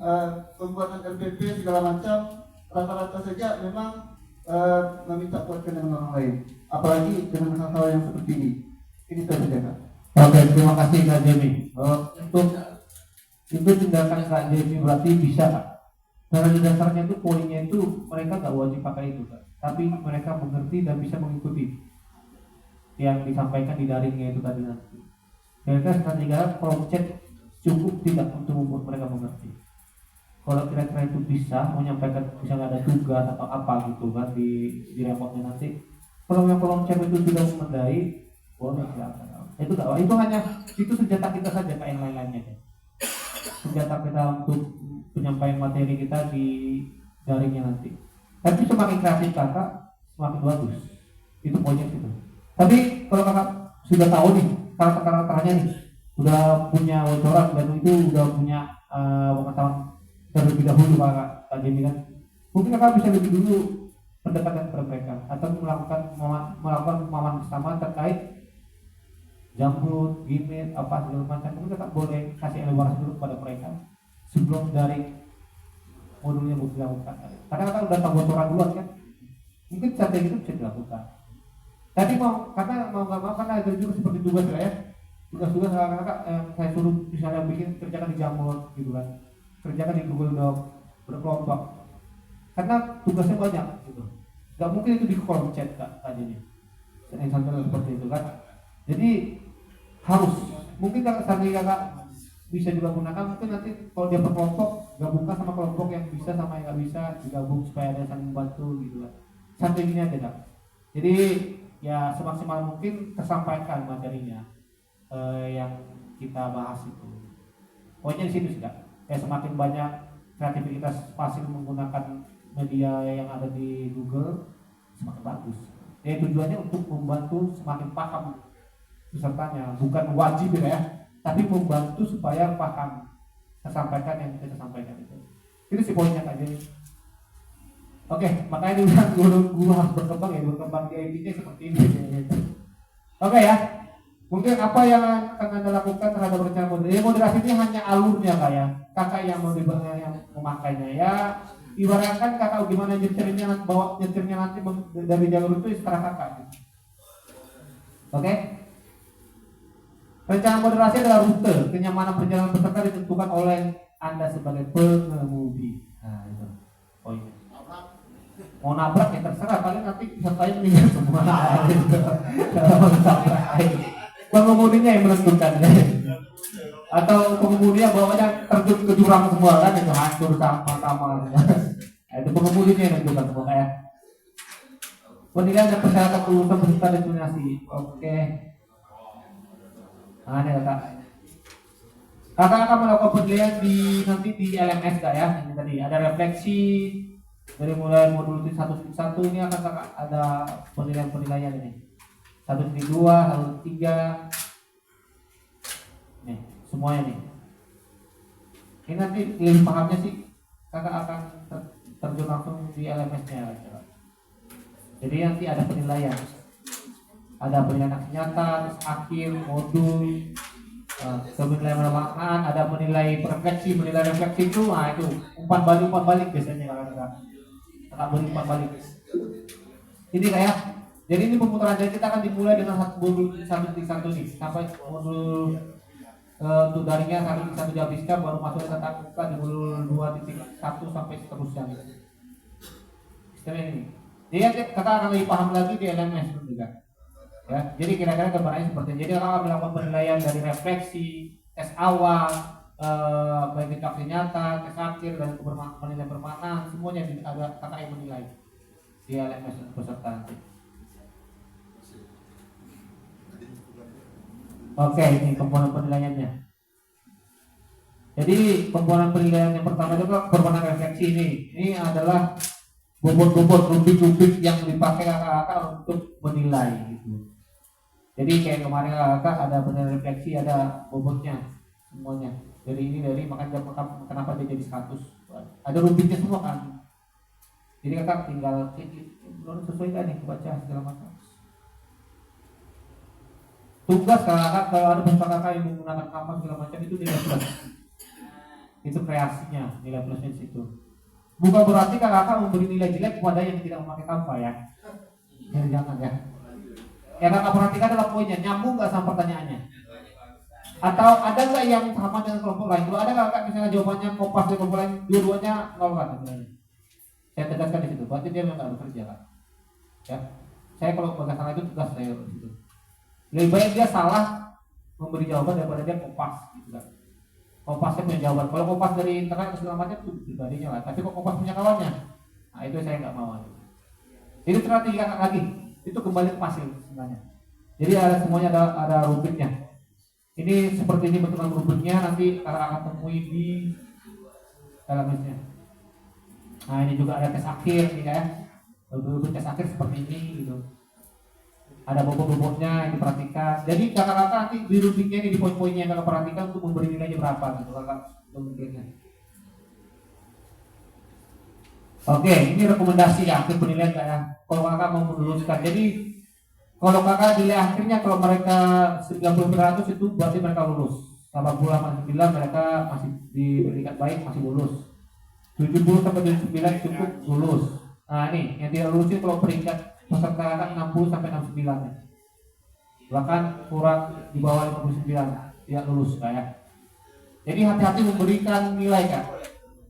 B: pembuatan RPP segala macam, rata-rata saja memang meminta kuatkan dengan orang lain. Apalagi dengan hal-hal yang seperti ini. Ini saja Kak.
E: Oke, terima kasih Kak Jemi. Untuk itu tindakan Kak Jemi berarti bisa Kak? Pada dasarnya itu poinnya itu mereka nggak wajib pakai itu kan, tapi mereka mengerti dan bisa mengikuti yang disampaikan di daringnya itu tadi nanti. Kira-kira strategi kolom chat cukup tidak untuk membuat mereka mengerti. Kalau kira-kira itu bisa menyampaikan, misalnya ada tugas atau apa gitu kan di remote-nya nanti. Kalau yang kolom chat itu sudah memadai, boleh silakan. Itu hanya itu senjata kita saja, kayak yang lain-lainnya. Senjata kita untuk penyampaian materi kita di daringnya nanti. Tapi semakin kreatif kakak, semakin bagus. Itu poinnya gitu. Tapi kalau kakak sudah tahu nih karakter-karakternya nih, udah punya bocoran dan itu udah punya pengetahuan terlebih dahulu Kak Jenny kan, mungkin kakak bisa lebih dulu pendekatan kepada mereka atau melakukan pemahaman bersama terkait Jamrut, Gimit, apa segala macam. Mungkin kakak boleh kasih elaborasi dulu kepada mereka sebelum dari modulnya bisa dilakukan. Karena kakak udah tahu bocoran duluan kan, mungkin strategi itu bisa dilakukan. Tadi karena mau nggak mau karena ada juga seperti tugas ya, tugas-tugas kakak saya suruh misalnya bikin kerjakan di Jamrut gitu kan, kerjakan di Google Doc berkelompok, karena tugasnya banyak gitu. Gak mungkin itu di kolom chat kak tadinya, yang contohnya seperti itu kan. Jadi harus mungkin kakak bisa juga gunakan, mungkin nanti kalau dia berkelompok gabungkan sama kelompok yang bisa sama yang nggak bisa digabung supaya ada saling membantu gitu kan. Sampai gini aja kak. Jadi ya semaksimal mungkin tersampaikan materinya yang kita bahas itu. Pokoknya di situ sih kak. Ya semakin banyak kreativitas pasif menggunakan media yang ada di Google semakin bagus. Ya tujuannya untuk membantu semakin paham pesertanya, bukan wajib ya, tapi membantu supaya paham tersampaikan yang kita sampaikan itu. Itu sih poinnya kak Jenny. Oke, makanya ini guru harus berkembang di IT-nya seperti ini. Oke ya, mungkin apa yang akan Anda lakukan terhadap rencana moderasi? Moderasi ini hanya alurnya kak ya, kakak yang mau yang memakainya ya. Ibaratkan kakak gimana nyetirnya, bawa nyetirnya nanti dari jalur itu setelah kakak. Oke? Rencana moderasi adalah rute kenyamanan perjalanan peserta ditentukan oleh Anda sebagai pengemudi. Nah itu poinnya. Mau nabrak ya terserah, paling nanti pesertanya meninggal semua. Pengemudinya yang menentukan atau pengemudinya bawanya terjun ke jurang semua kan, itu hancur sama itu pengemudinya yang menentukan semua ya. Penilaian dan persyaratan kelulusan peserta destinasi. Oke. Nah ini kakak akan melakukan penilaian nanti di LMS kak ya. Ini tadi ada refleksi dari mulai modul 1.1 ini akan ada penilaian ini 1.2, 1.3 nih semuanya nih. Ini nanti lebih pahamnya sih kakak akan terjun langsung di LMS-nya. Jadi nanti ada penilaian aksi nyata, akhir, modul, penilaian pemaknaan, ada menilai refleksi itu, nah itu umpan balik biasanya kakak beri umpan balik. Ini kayak, jadi ini pemutaran dari kita akan dimulai dengan modul 1.1 nih sampai modul untuk daringnya 1.1 dihabiskan, baru masuk ke tatap muka di modul 2.1 sampai seterusnya. Sistemnya ini. Jadi kakak akan lebih paham lagi di LMS juga. Ya, jadi kira-kira gambarannya seperti ini. Jadi kakak melakukan penilaian dari refleksi, tes awal, baik aksi nyata, tes akhir dan penilaian bermakna, semuanya ada kakak yang menilai di LMS peserta nanti. Oke, ini komponen penilaiannya. Jadi komponen penilaian yang pertama itu komponen refleksi ini. Ini adalah bobot-bobot rubik-rubik yang dipakai kakak untuk menilai gitu. Jadi kayak kemarin kakak ada penilaian refleksi, ada bobotnya semuanya. Makanya kenapa dia jadi 100. Ada rubiknya semua kan. Jadi kakak tinggal sesuai kan nih baca segala macam. Tugas kakak kalau ada peserta kakak yang menggunakan kamar segala macam itu nilai plus. Itu kreasinya, nilai plusnya di situ. Bukan berarti kakak memberi nilai jelek kepada yang tidak memakai kamar ya. Jangan ya. Yang kakak perhatikan adalah poinnya, nyambung nggak sama pertanyaannya. Atau ada nggak yang sama dengan kelompok lain? Kalau ada nggak Kak, misalnya jawabannya Kompas dan kelompok lain dua-duanya 0 kan sebenarnya. Saya tegaskan di situ. Berarti dia memang nggak bekerja kan? Ya. Saya kalau berdasarkan itu tegas saya di situ. Lebih baik dia salah memberi jawaban daripada dia Kompas gitu kan. Kompasnya punya jawaban. Kalau Kompas dari internet segala macam itu pribadinya lah. Tapi kok Kompas punya kawannya, nah itu saya nggak mau. Jadi ternyata 3 kakak lagi itu kembali ke pasir sebenarnya. Jadi ada semuanya ada rubriknya. Ini seperti ini bentukan rubriknya, nanti kakak akan temui di dalam listnya. Nah ini juga ada tes akhir nih ya. Rubrik tes akhir seperti ini gitu. Ada bobot-bobotnya yang diperhatikan. Jadi kakak-kakak nanti di rubriknya ini di poin-poinnya yang kakak perhatikan untuk memberi nilainya berapa gitu kakak untuk memberinya. Oke, ini rekomendasi ya akhir penilaian kak ya. Kalau kakak mau meneruskan, jadi kalau kakak nilai akhirnya kalau mereka 90% itu berarti mereka lulus. 80-89 mereka masih di peringkat baik masih lulus. 70-79 cukup lulus. Nah ini yang tidak lulus itu kalau peringkat peserta kakak 60-69 ya. Bahkan kurang di bawah 59 tidak lulus kak ya. Jadi hati-hati memberikan nilai kak.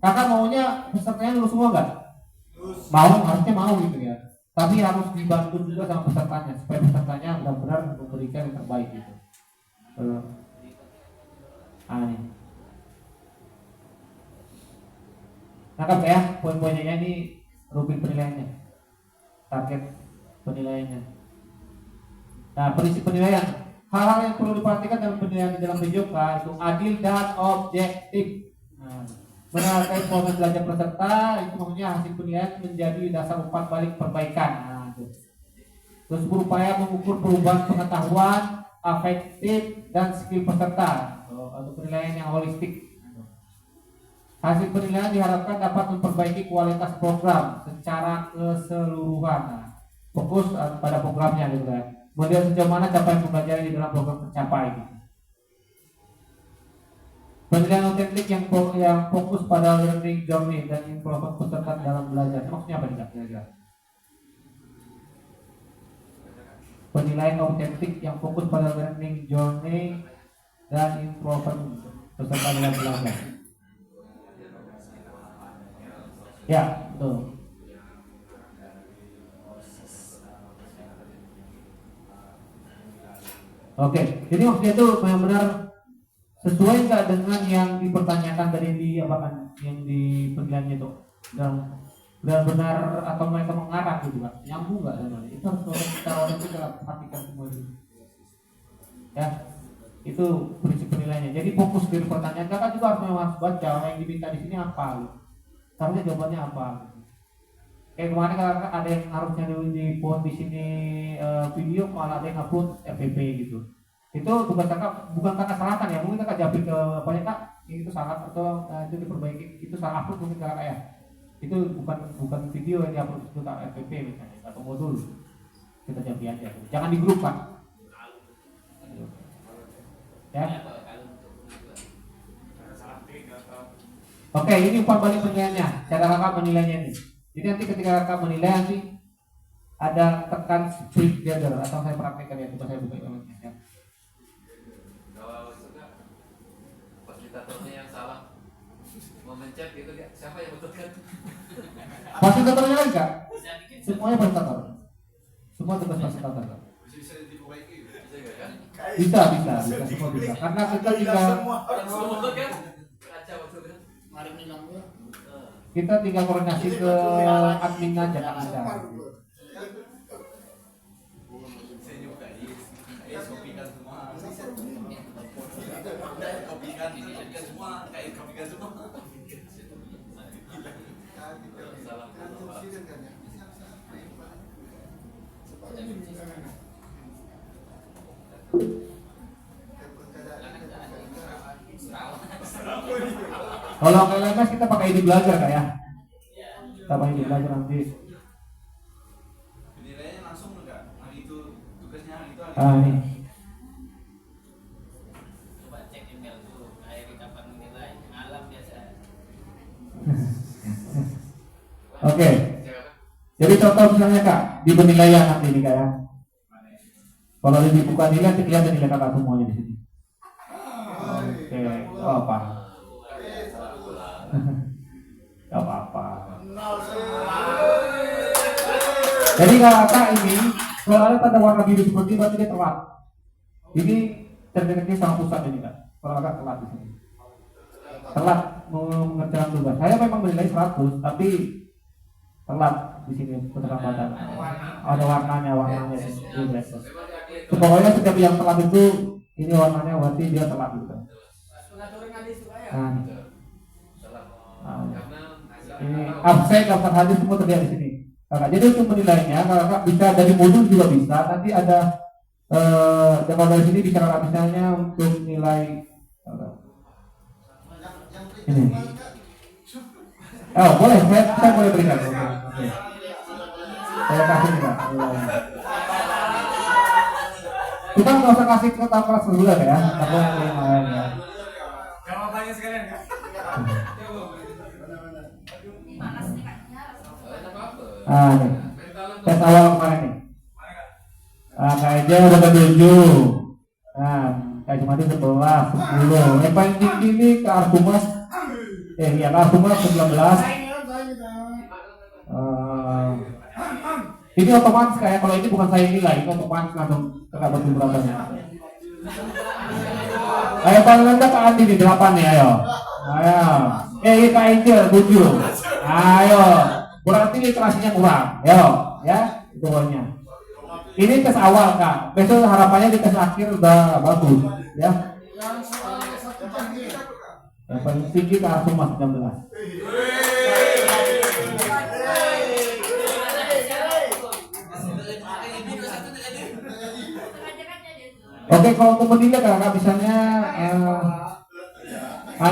E: Kakak maunya pesertanya lulus semua nggak? Mau, harusnya mau gitu ya. Tapi harus dibantu juga sama pesertanya supaya pesertanya benar-benar memberikan yang terbaik gitu. Ini. Nangkap ya poin-poinnya ini rubrik penilaiannya, target penilaiannya. Nah prinsip penilaian, hal-hal yang perlu diperhatikan dalam penilaian di dalam PJOK itu adil dan objektif. Nah, menilai proses belajar peserta itu maksudnya hasil penilaian menjadi dasar umpan balik perbaikan. Nah, itu. Terus berupaya mengukur perubahan pengetahuan, afektif dan skill peserta untuk penilaian yang holistik. Hasil penilaian diharapkan dapat memperbaiki kualitas program secara keseluruhan. Nah, fokus pada programnya gitu kan. Kemudian sejauh mana capaian pembelajaran di dalam program tercapai gitu. Penilaian teknik yang fokus pada learning journey dan improvement peserta dalam belajar. Maksudnya apa nih kira-kira? Penilaian objektif yang fokus pada learning journey dan improvement peserta dalam belajar. Ya, betul. Oke, jadi maksudnya itu benar-benar sesuai nggak dengan yang dipertanyakan dari di apa kan yang di penilaiannya itu dan benar-benar atau mereka mengarah gitu kan nyambung nggak dengan itu harus kita perhatikan semua itu ya itu prinsip penilaiannya. Jadi fokus dari pertanyaan kakak juga harus baca yang diminta di sini apa gitu. Harusnya jawabannya apa gitu. Kayak kemarin kakak ada yang harusnya di post di sini video malah ada yang upload FPP gitu. Itu tugas kakak bukan kakak salahkan ya, mungkin kakak jawabin ke apanya kak itu salah atau itu diperbaiki, itu salah upload mungkin kakak ya, itu bukan video yang diupload itu kak FPP misalnya atau modul kita jawabin aja, jangan di grup kak ya. Oke, ini umpan balik penilaiannya, cara kakak menilainya ini. Jadi nanti ketika kakak menilai nanti ada tekan split gather atau saya praktekkan ya, coba saya buka ya.
H: Fasilitatornya yang salah memencet gitu dia siapa yang betulkan?
E: Fasilitatornya lagi kak? Semuanya fasilitator. Semua tugas fasilitator kak.
H: Bisa diperbaiki, bisa nggak kan?
E: Bisa semua bisa. Karena kita kita tinggal koordinasi ke admin aja kan ada. Kalau LMS kita pakai ID belajar kak ya. Kita pakai ID belajar nanti.
D: Penilaiannya langsung enggak? Hari itu tugasnya hari itu.
E: Ini.
A: Coba cek email dulu, hari kapan menilai, malam biasa.
E: Oke. Jadi contoh misalnya kak di penilaian nanti ini kak ya. Kalau dibuka nilai nanti kelihatan nilai kakak semuanya di sini. Oke, oh, apa? Gak apa-apa. Jadi kakak ini kalau ada tanda warna biru seperti ini berarti dia telat. Ini terdeteknya sama pusat ini kan. Kalau kakak telat di sini. Telat mengerjakan tugas. Saya memang menilai 100 tapi telat di sini keterlambatan. Ada warnanya ini. Pokoknya setiap yang telat itu ini warnanya berarti dia telat gitu. Nah, ini absen daftar hadir semua terlihat di sini. Kakak, jadi untuk menilainya kakak bisa dari modul juga bisa. Nanti ada kalau dari sini bicara misalnya untuk nilai ini. Oh boleh, saya boleh berikan. Oke. Saya kasih nih Kak. Kita nggak usah kasih ke kelas reguler ya, tapi yang lain ya.
I: Jawabannya sekalian Kak.
E: Nih, tes awal kemarin nih. Kayaknya udah 7. Kayak cuma 11, 10. Yang paling tinggi ini ke Arsumas. Ke Arsumas 19. Ini otomatis kayak kalau ini bukan saya nilai, ini otomatis langsung kakak batu berapanya. Ayo paling rendah Kak Andi nih 8 nih, ayo. Kak Angel 7. Ayo. Berarti literasinya kurang, ya itu pokoknya. Ini tes awal Kak, besok harapannya di tes akhir udah bagus, ya. Yang paling tinggi Kak Arsumas 19. Oke, kalau untuk menilai Kak, misalnya,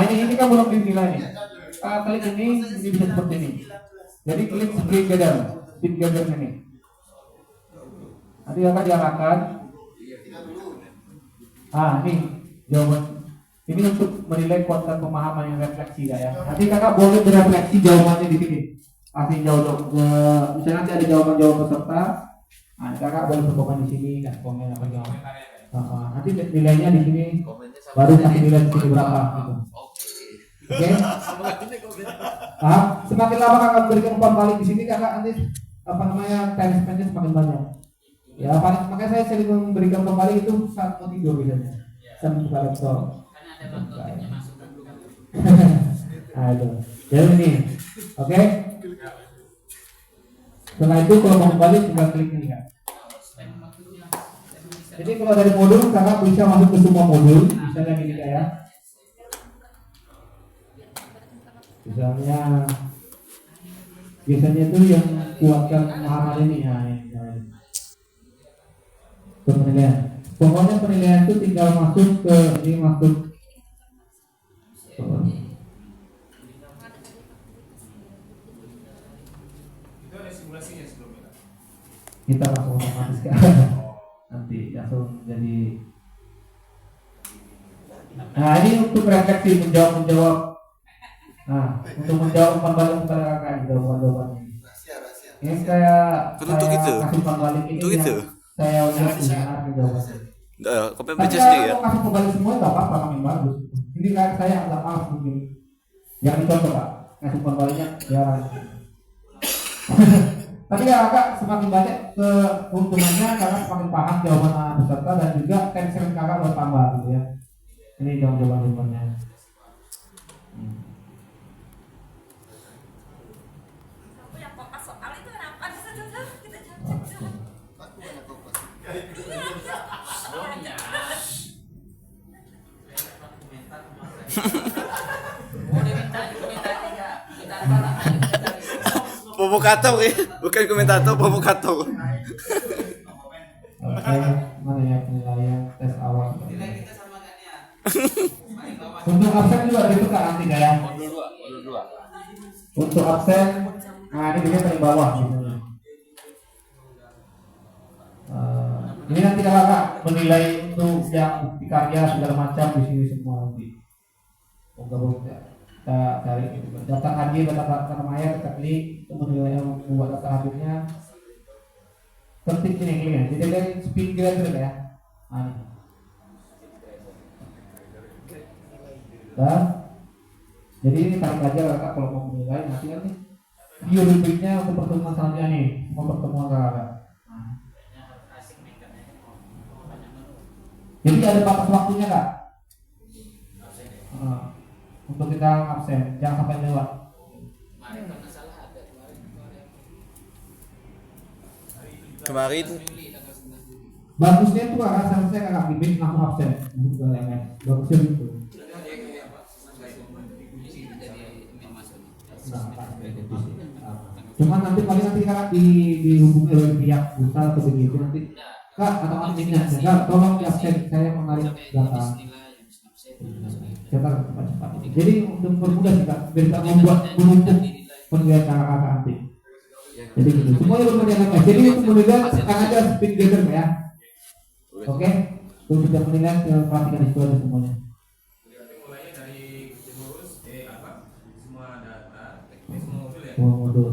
E: ini kan belum dinilai nih. Klik ini bisa seperti ini. Jadi klik speed gather ini. Nanti akan diarahkan. Ini jawaban. Ini untuk menilai kualitas pemahaman yang refleksi ya. Nanti kakak boleh berefleksi jawabannya di sini. Kasih jawab. Misalnya nanti ada jawaban peserta. Kakak boleh berkomen di sini, kasih komen apa jawab. Nanti nilainya di sini. Baru kasih nilai di sini berapa gitu. Oke. Semakin lama kakak berikan umpan balik di sini kakak nanti time spendnya semakin banyak. Ya makanya saya sering memberikan umpan balik itu saat mau tidur biasanya. Saya buka laptop.
A: Karena ada bantuannya masuk.
E: Itu. Jadi ini, oke. Setelah itu kalau mau kembali tinggal klik ini kan. Jadi kalau dari modul kakak bisa masuk ke semua modul, misalnya gini ya. Misalnya biasanya itu yang kuatkan pemahaman ini ya. Penilaian. Pokoknya penilaian itu tinggal masuk ke ini masuk.
I: Itu ada simulasinya sebelumnya.
E: Kita langsung otomatis kan. Nanti langsung jadi. Nah ini untuk refleksi menjawab. Untuk menjawab umpan balik kepada kakak jawaban-jawabannya. Ini saya kasih umpan balik ini yang saya udah punya jawabannya.
J: Kopi
E: Tapi
J: sendiri ya.
E: kalau kasih umpan balik semua nggak apa-apa, makin bagus. Ini kayak saya agak malas mungkin. Jangan dicontoh Kak, kasih umpan baliknya ya. Tapi ya kakak semakin banyak keuntungannya kakak semakin paham jawaban peserta dan juga tension kakak bertambah gitu ya. Ini jawaban-jawabannya.
J: Provokator ya, bukan komentator, provokator.
E: Oke, mana ya penilaian tes awal. Untuk absen juga ada itu Kak nanti ya.
H: Modul 2.
E: Untuk absen, ini dia paling bawah gitu. Ini nanti kakak menilai untuk yang bukti karya segala macam di sini semua nanti. Moga-moga kita cari gitu. Daftar hadir, daftar namanya, kita klik untuk menilai yang membuat daftar hadirnya. Penting ini kliknya. Jadi dari speed grader ya. Dan jadi ini tarik aja kakak kalau mau menilai nanti kan nih video repeatnya untuk pertemuan selanjutnya nih, mau pertemuan kakak.
A: Kayaknya asing nih karena banyak menu.
E: Jadi ada batas waktunya kak.
A: Absen ya.
E: Untuk kita absen, jangan sampai lewat.
A: Kemarin kalau nggak salah ada kemarin.
J: Kemarin
A: Juli, tanggal 11 Juli.
E: Bagusnya tuh kakak seharusnya kakak bimbing langsung absen, bukan LMS. Bagusnya gitu. Cuma nanti paling nanti kakak dihubungi oleh pihak usaha atau begitu nanti kak atau adminnya kak tolong di absen, saya menarik data cetak cepat-cepat. Jadi untuk mempermudah sih kak, biar kita membuat menumpuk penilaian kakak nanti. Jadi gitu, semuanya berpenilaian LMS. Jadi untuk menilai tekan aja speed gather ya. Oke, untuk sudah penilaian tinggal perhatikan itu aja semuanya.
H: Mulainya dari pengurus semua data, semua modul ya.
E: Semua modul.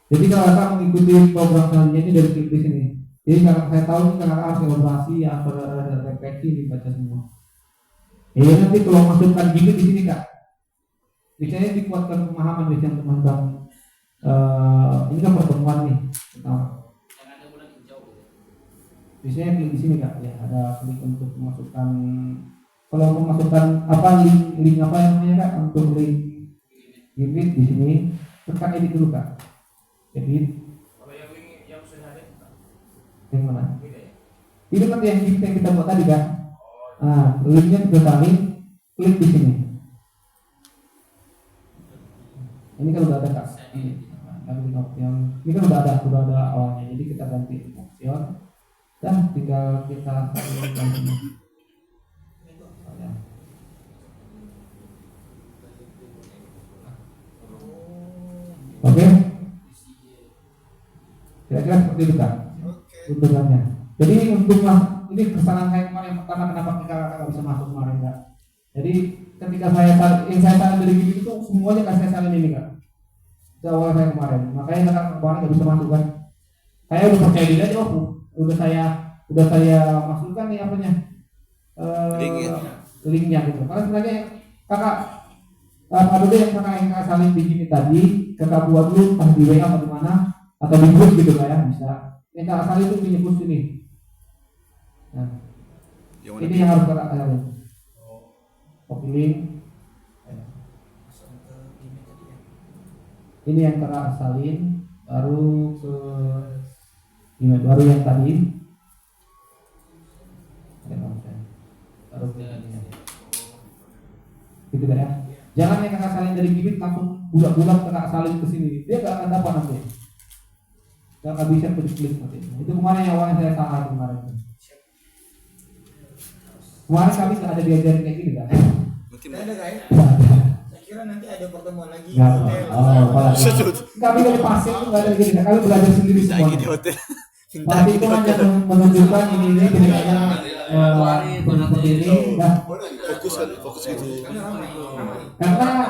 E: Jadi kalau kakak mengikuti program selanjutnya ini dari klik di sini. Jadi kalau saya tahu ini kakak harus elaborasi yang ada refleksi dibaca semua. Nanti kalau masukkan gini di sini kak, biasanya dikuatkan pemahaman biasanya tentang ini kan pertemuan nih.
A: Yang ada bulan hijau.
E: Biasanya klik di sini kak, ya ada klik untuk memasukkan. Kalau memasukkan apa link apa yang namanya kak untuk link gimmick di sini, tekan edit dulu kak. Edit.
H: Kalau yang link yang sudah ada,
E: Yang mana?
H: beda ya.
E: Ini kan yang kita buat tadi kan. Nah, linknya kita salin, klik di sini. Ini kan udah ada kak. Ini kan udah ada awalnya. Jadi kita ganti option. Dan tinggal kita salin di sini. Oke. Kira-kira seperti itu kak. Untungannya. Jadi untuk ini kesalahan saya kemarin yang pertama kenapa kita nggak bisa masuk kemarin kak. Jadi ketika saya salin dari gini itu semuanya kan saya salin ini kak. Itu awal saya kemarin. Makanya kakak kemarin nggak bisa masuk kan. Saya udah percaya diri aja udah saya masukkan nih apanya linknya gitu. Karena sebenarnya kakak ada yang kakak salin di sini tadi kakak buat dulu pas di WA atau di mana atau di grup gitu lah ya bisa. Yang kakak salin itu punya kursus ini. Nah, ini yang harus kakak salin. Copy link. Ini yang kakak salin baru ke email baru yang tadi. Baru ke ini. Gitu kan ya. Jangan yang kakak salin dari gimmick langsung bulat-bulat kakak salin ke sini. Dia gak akan dapat nanti. Gak bisa klik nanti. Itu kemarin yang awalnya saya salah kemarin. Kemarin kami gak ada diajarin kayak gini kan?
I: Ada guys. Saya kira nanti ada pertemuan lagi.
E: Kami dari pasir itu gak ada gini. Kami belajar sendiri semua. Pasti itu hanya menunjukkan ini bedanya seperti ini.
J: Fokus gitu.
E: Karena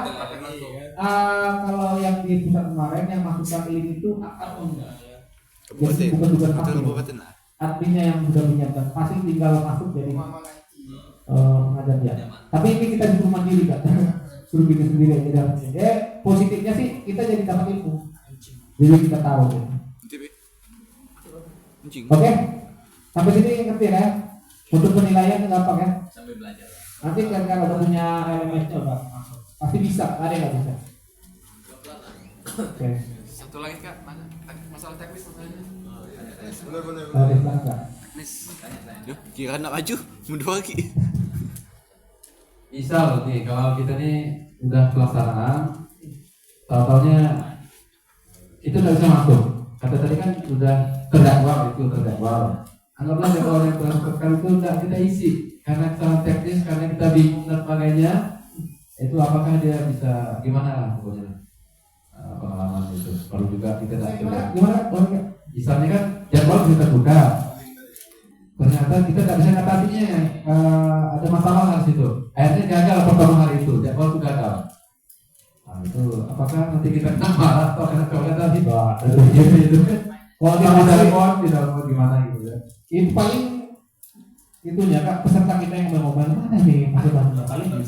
E: kalau yang di pusat kemarin yang masukkan link itu bukan admin. Adminnya yang sudah menyiapkan, pasti tinggal masuk jadi ngajar dia. Tapi ini kita disuruh mandiri kan, suruh bikin sendiri aja. Positifnya sih kita jadi dapat ilmu, jadi kita tahu. Oke, sampai sini ngerti ya? Untuk penilaian gampang ya.
A: Sambil belajar.
E: Nanti kan ada punya LMS-nya udah pasti bisa, ada yang nggak bisa. Oke.
H: Satu lagi kak, masalah teknis masalahnya.
J: Teknis. Duh, kira nak maju, mundur lagi.
E: Misal nih, kalau kita nih udah pelaksanaan, tahu-taunya itu nggak bisa masuk. Kata tadi kan udah terdakwa. Anggaplah jadwal yang transferkan itu tidak kita isi karena kesalahan teknis, karena kita bingung dan sebagainya. Itu apakah dia bisa gimana lah pokoknya pengalaman itu. Perlu juga kita gimana? Misalnya kan jadwal bisa terbuka, ternyata kita tidak bisa ngatasinya, ada masalah di situ. Akhirnya gagal pertama hari itu, jadwal itu gagal. Nah, itu apakah nanti kita marah atau karena kalau tadi itu kalau dia telepon gimana gitu ya. Itu paling itunya kak peserta kita yang mobile mana nih masuk kali ini.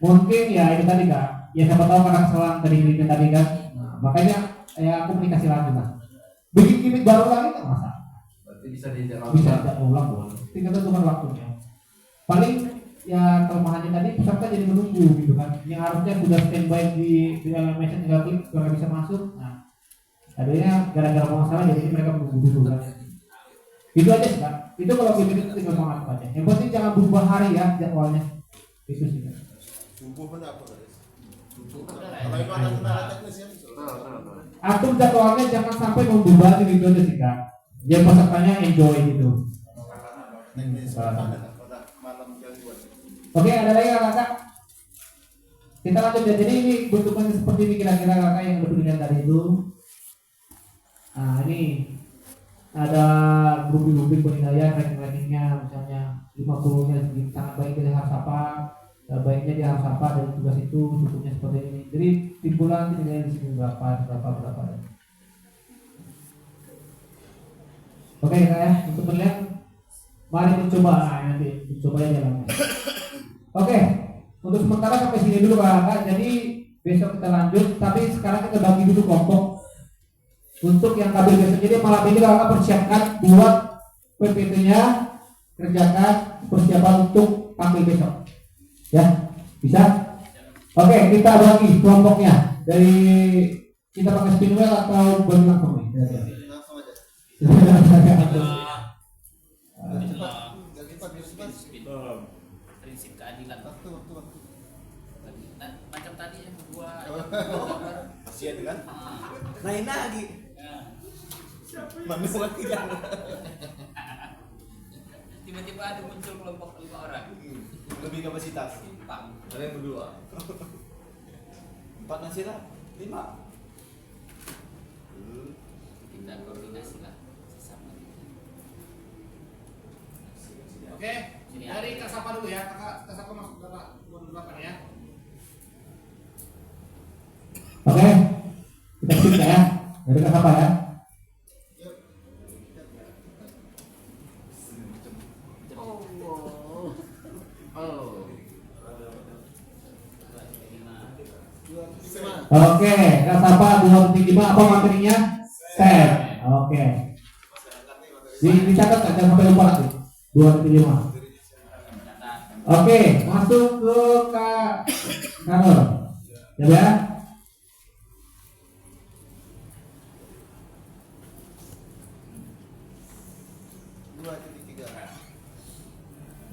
E: Mungkin ya itu tadi kak, ya siapa tahu karena kesalahan tadi kita tadi kan, nah, makanya ya komunikasi lagi lah. Bikin gimmick baru lagi nggak masalah.
D: Berarti bisa diulang.
E: Bisa ulang boleh. Tinggal tentukan waktunya. Paling ya kelemahannya tadi peserta jadi menunggu gitu kan. Yang harusnya sudah standby di LMS tinggal klik supaya bisa masuk. Nah, adanya gara-gara masalah jadi mereka menunggu dulu kan. Itu aja sih kak. Itu kalau gimmick itu tinggal mengatur aja. Yang penting jangan berubah hari ya jadwalnya. Itu sih kak.
B: Subuh pun apa guys?
A: Kalau
B: itu ada kendala teknis ya.
E: Atur jadwalnya jangan sampai membebani gitu aja sih kak. Biar pesertanya enjoy gitu.
B: Teknis pada malam gangguan.
E: Oke, ada lagi kakak? Kita lanjut ya. Jadi ini bentukannya seperti ini kira-kira kakak yang udah dilihat tadi itu. Nah ini ada grup-grup penilaian ranking-rankingnya, misalnya 50-nya sangat baik dia harus apa, baiknya dia harus apa, dari tugas itu cukupnya seperti ini. Jadi timbulan nilainya di sini berapa. Oke ya, untuk penilaian mari mencoba. Nanti coba ya jalannya. Oke, untuk sementara sampai sini dulu kakak. Jadi besok kita lanjut, tapi sekarang kita bagi dulu kelompok untuk yang tabel besok. Jadi malam ini kakak persiapkan buat PPT-nya, kerjakan persiapan untuk tampil besok. Ya, bisa? Oke, kita bagi kelompoknya. Dari kita pakai spin wheel atau bagi langsung nih?
B: Langsung aja.
A: Prinsip keadilan.
B: Waktu.
A: Nah, macam tadi yang dua
B: Masih ada kan? Main lagi. Mana tidak?
A: Tiba-tiba ada muncul kelompok 5 orang.
B: Lebih kapasitas.
D: Ada yang berdua. 4 nasi lah. 5.
A: Kita koordinasi lah sesama kita.
I: Oke, dari Kak Sapa dulu ya. Kak Sapa masuk berapa ya?
E: Oke, kita skip ya. Dari Kak Sapa ya. Oke, Kak Sapa 2.5 apa materinya? Set. Oke. Dicatat jangan sampai lupa nanti. 2.5. Oke, masuk ke Kak Karol. Ya.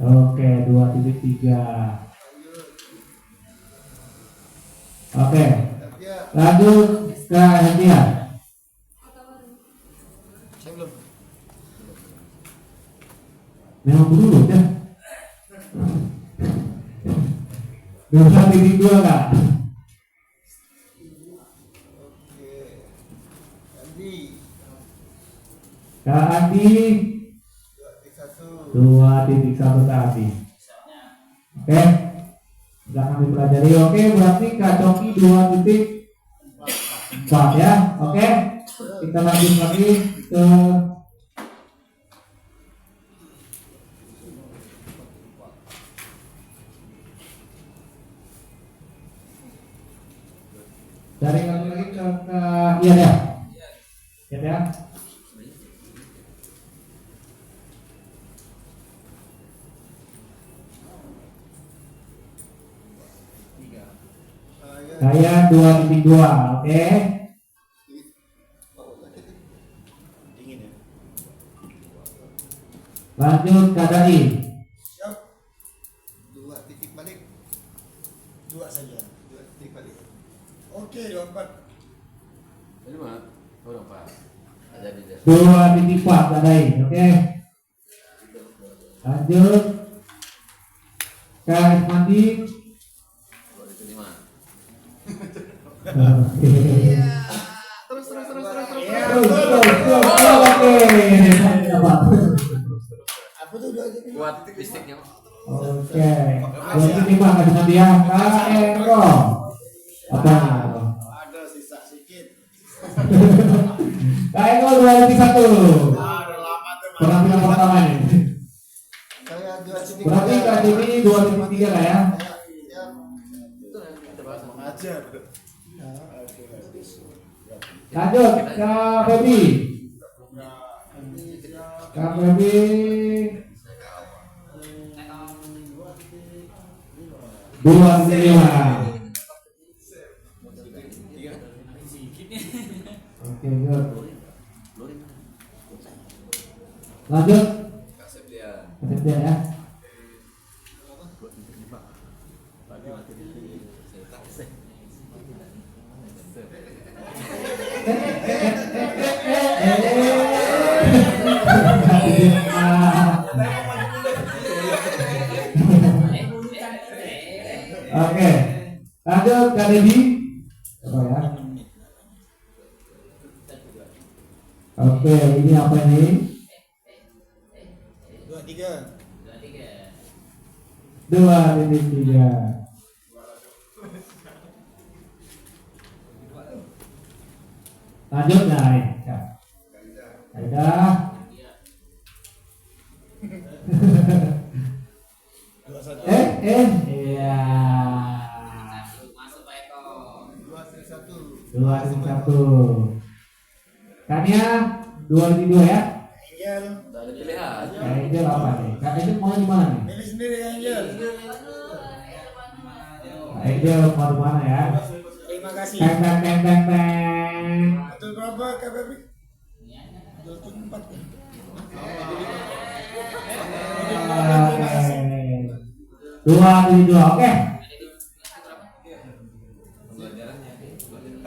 E: Oke, 2.3. Oke. Lanjut ke hadiah.
B: Saya belum.
E: Memang dulu ya. 2.2 kak.
B: Oke. Andi.
E: Kak Andi 2.1 Kak Andi. Oke. Sudah kami pelajari. Oke, berarti Kak Coki 2.4 ya. Oke. Kita lanjut lagi ke dari lagi ke iya ya. Ya. Saya 2.2, oke.
B: Dingin ya.
E: Lanjut Kadai.
B: Siap. 2 titik balik. 2 saja. 2 titik balik. Oke, 24.
H: Jadi mana? Oh, 24. Ada di desa.
E: 2.4 Kadai, oke. Lanjut Kak Mandi.
H: 25.
B: Terus.
E: Oke.
B: Apa tuh 2 titik?
H: Buat listriknya.
E: Oke. 2.5 Kak Mandi ya. Kak Eko. Apa?
B: Ada sisa sedikit.
E: Kak Eko 2.1.
B: Udah lama tuh.
E: Penampilan pertama ini. KDB 2.3 lah ya. Lanjut ke Feby. Kak Feby 2.5. Oke, good. Lanjut. Kasep dia ya. Oke, lanjut Kak Dedi. Coba ya. Oke, ini apa ini? 2.3. Lanjut naik. Ada. Iya.
A: Masuk Pak Eko.
E: 2.1. Tania 2.2 ya. Angel apa nih? Kak Angel mau di mana nih?
I: Pilih sendiri Angel.
E: Angel mau di mana ya?
I: Terima kasih.
E: Teng.
I: Betul berapa Kak Baby? 24.
E: Oke. 2.2. Oke.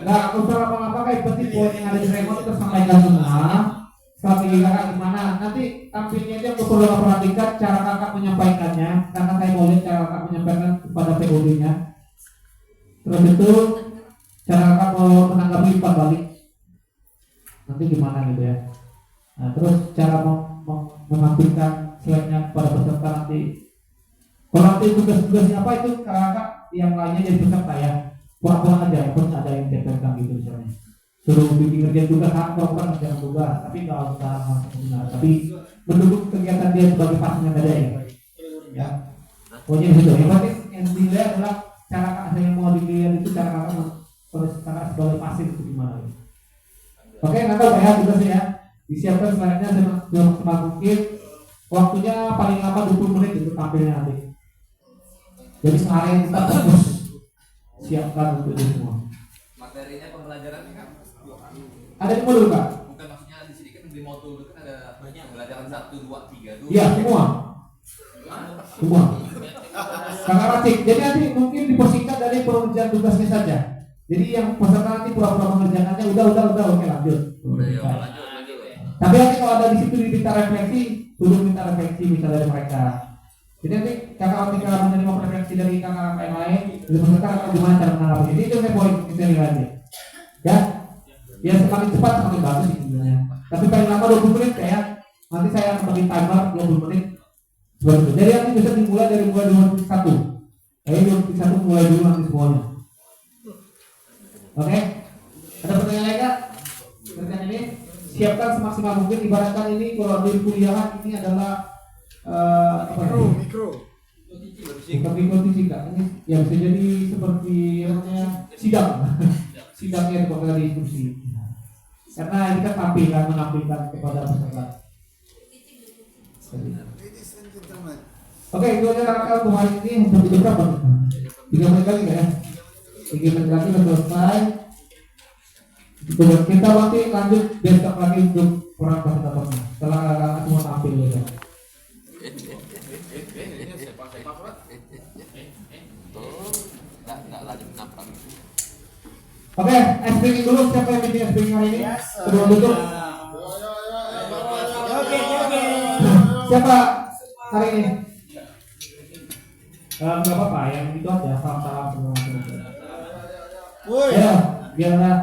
E: Nggak usah apa-apa kayak penting poin yang ada di remote kita sampaikan semua. Strategi kakak gimana? Nanti tampilnya aja untuk perlu perhatikan cara kakak menyampaikannya. Karena saya mau lihat cara kakak menyampaikan kepada POD-nya. Terus itu cara kakak mau menanggapi umpan balik. Nanti gimana gitu ya. Nah, terus cara menampilkan slide-nya kepada peserta nanti. Kalau nanti tugas-tugasnya apa itu kakak yang lainnya jadi peserta ya. Kurang aja, pun ada yang tempelkan gitu misalnya. Suruh bikin kerjaan tugas, kurang kerjaan tugas, tapi nggak usah benar. Tapi mendukung kegiatan dia sebagai partner ada ya. Pokoknya itu. Yang penting yang dilihat adalah cara kakak yang mau dilihat itu cara kakak sebagai pasir itu gimana. Oke, nanti ya tugasnya ya. Disiapkan slide-nya semaksimal mungkin. Waktunya paling lama 20 menit untuk tampilnya nanti. Jadi seharian kita fokus siapkan untuk itu semua.
H: Materinya pembelajaran kan
E: ada di modul Kak?
H: Bukan, maksudnya di sini kan di modul itu kan ada banyak pembelajaran 1, 2, 3 tuh.
E: Iya semua. Kakak Ratik. Jadi nanti mungkin dipersingkat dari pengerjaan tugasnya saja. Jadi yang peserta nanti pura-pura mengerjakannya udah oke lanjut.
A: Lanjut ya.
E: Tapi nanti kalau ada di situ diminta refleksi, suruh minta refleksi misalnya dari mereka. Jadi nanti kakak ketika menerima referensi dari kakak yang lain, dari peserta kakak gimana cara menanggapi. Jadi itu saya poin kita aja. Ya, ya semakin cepat semakin bagus sih sebenarnya. Tapi paling lama 20 menit kayak nanti saya akan bagi timer 20 menit. Jadi nanti bisa dimulai dari mulai 21. Jadi 21 mulai dulu nanti semuanya. Oke, ada pertanyaan lain Kak? Pertanyaan ini siapkan semaksimal mungkin. Ibaratkan ini kalau di kuliahan ini adalah
I: mikro.
E: Bukan mikro Kak. Ini ya bisa jadi seperti namanya sidangnya itu kalau diskusi. Karena ini kan menampilkan kepada peserta. Oke, itu aja kakak untuk hari ini. Sampai berapa? 3 menit lagi ya. 3 menit lagi sudah selesai. Kita nanti lanjut besok lagi untuk orang peserta setelah kakak semua tampil ya. Oke, speaking dulu. Siapa yang bikin speaking hari ini? Sebelum tutup. Siapa hari ini? Gak apa-apa, yang itu aja. Salam-salam semua. Ya, biarlah.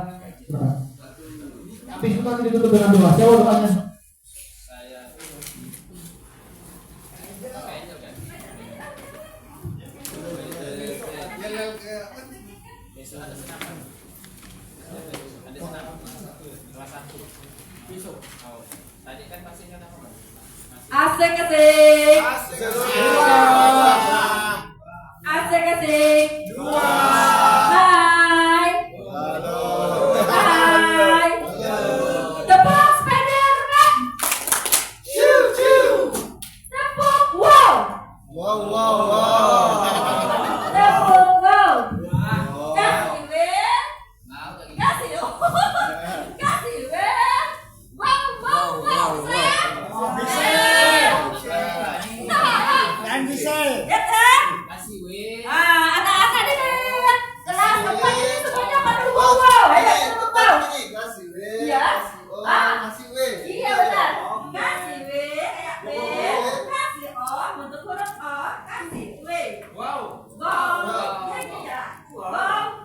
E: Habis itu nanti ditutup dengan doa. Siapa doanya?
F: Asik. racing. Hai. Hai. Tepuk sepeda. Tepuk wow. Tepuk wow. Kasih Win. Kasih yo. Kasih Win. Wow.
I: Dan bisa.
A: Kasih weh.
F: Anak-anak ini kelas 4 ini semuanya pada wow. Ayo tepuk wow. Iya. Iya benar. Kasih Win. Kasih bentuk huruf O. Kasih Win.
A: Wow.
F: Wow. Ya. Wow.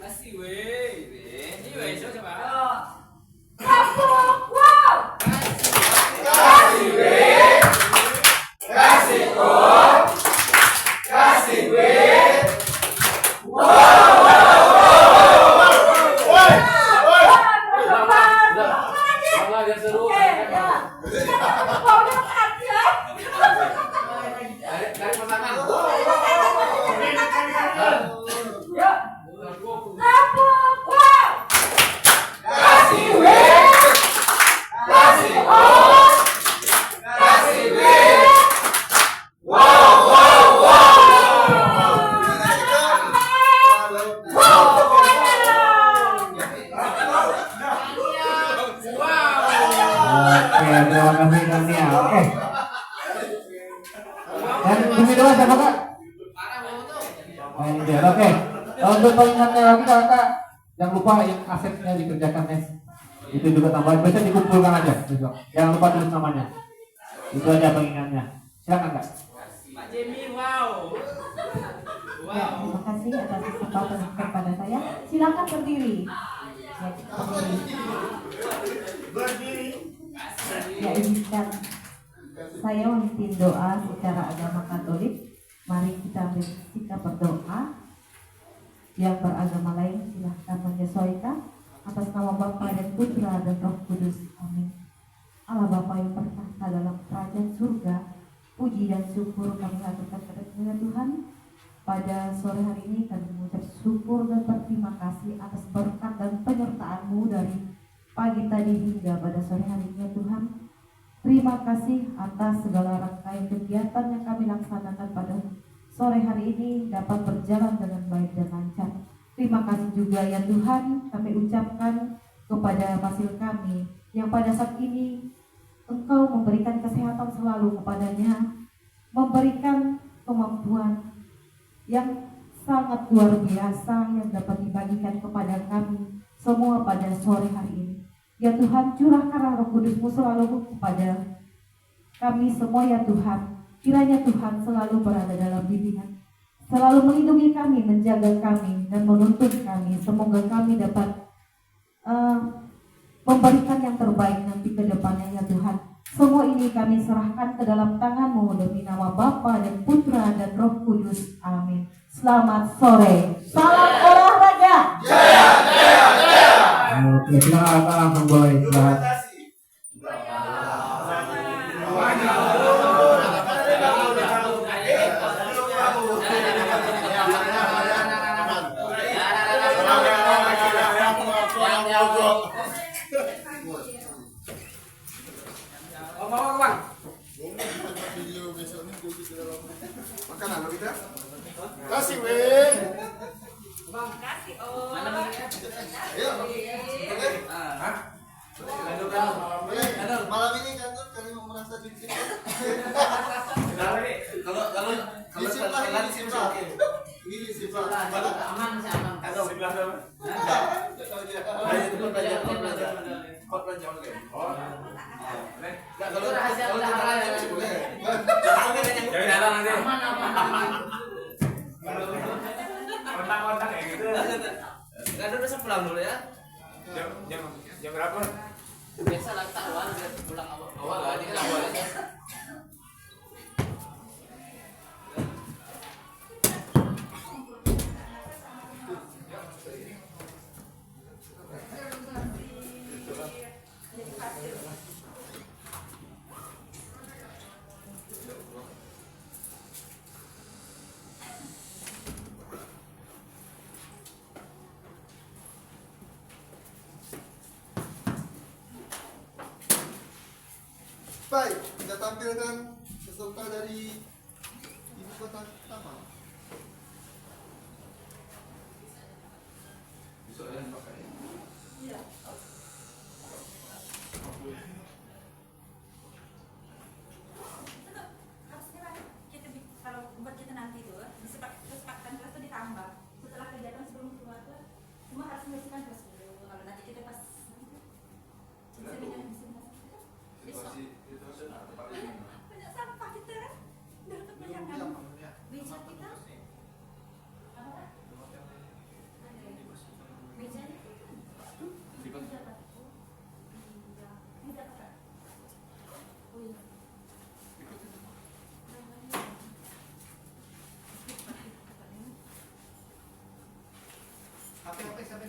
A: Kasih weh. Ini weh coba.
F: Tepuk wow.
H: Malah dia seru. Dari pasangan.
E: Oke, terima kasih Dania. Oke. Dan bumi dua siapa kak? Main dia. Oke. Untuk pengingatnya lagi kakak, jangan lupa yang asetnya dikerjakan Nes. Itu juga tambahan. Bisa dikumpulkan aja. Besok. Jangan lupa tulis namanya. Itu aja pengingatnya. Silakan kak.
A: Pak Jemi, wow.
G: Ya, terima kasih atas kesempatan kepada saya. Silakan berdiri. Ya, izinkan saya memimpin doa secara agama Katolik. Mari kita bersikap berdoa. Yang beragama lain silahkan menyesuaikan. Atas nama Bapa dan Putra dan Roh Kudus. Amin. Allah Bapa yang bertahta dalam kerajaan surga, puji dan syukur kami haturkan kepada Tuhan. Pada sore hari ini kami mengucap syukur dan berterima kasih atas berkat dan penyertaan-Mu dari pagi tadi hingga pada sore hari ini, ya Tuhan. Terima kasih atas segala rangkaian kegiatan yang kami laksanakan pada sore hari ini dapat berjalan dengan baik dan lancar. Terima kasih juga ya Tuhan, kami ucapkan kepada hasil kami yang pada saat ini Engkau memberikan kesehatan selalu kepadanya, memberikan kemampuan yang sangat luar biasa yang dapat dibagikan kepada kami semua pada sore hari ini. Ya Tuhan, curahkanlah Roh Kudus-Mu selalu kepada kami semua ya Tuhan. Kiranya Tuhan selalu berada dalam bimbingan, selalu melindungi kami, menjaga kami, dan menuntun kami. Semoga kami dapat memberikan yang terbaik nanti ke depannya ya Tuhan. Semua ini kami serahkan ke dalam tangan-Mu demi nama Bapa dan Putra dan Roh Kudus. Amin. Selamat sore. Salam olahraga.
I: Jaya, jaya, jaya.
E: Oke, silakan langsung boleh istirahat.
I: Makanan lo kita. Kasih weh.
F: Kasih oh.
I: Ayo. Malam ini kantor kalian mau merasa disimpan. Kalau disimpan. Ini disimpan.
A: Aman, masih aman.
H: Sebelah
D: Kok belajar oke. Oh.
A: Enggak, kalau rahasia rahasia.
H: Jangan datang nanti.
A: Kontak-kontak kayak gitu.
J: Kan udah bisa pulang dulu ya.
H: Jam berapa?
A: Biasa lah kita awal biar pulang awal.
H: Awal lah, ini kan awalnya.
B: Baik, kita tampilkan peserta dari ibu kota Taman.
H: Besok yang pakai.
F: Iya. Harusnya kita kalau buat kita nanti tuh kesepakatan kelas itu ditambah setelah kegiatan sebelum keluar tuh semua harus membersihkan kelas dulu. Kalau nanti kita pas banyak sampah kita kan udah kebanyakan meja kita apa meja
I: Apa sampai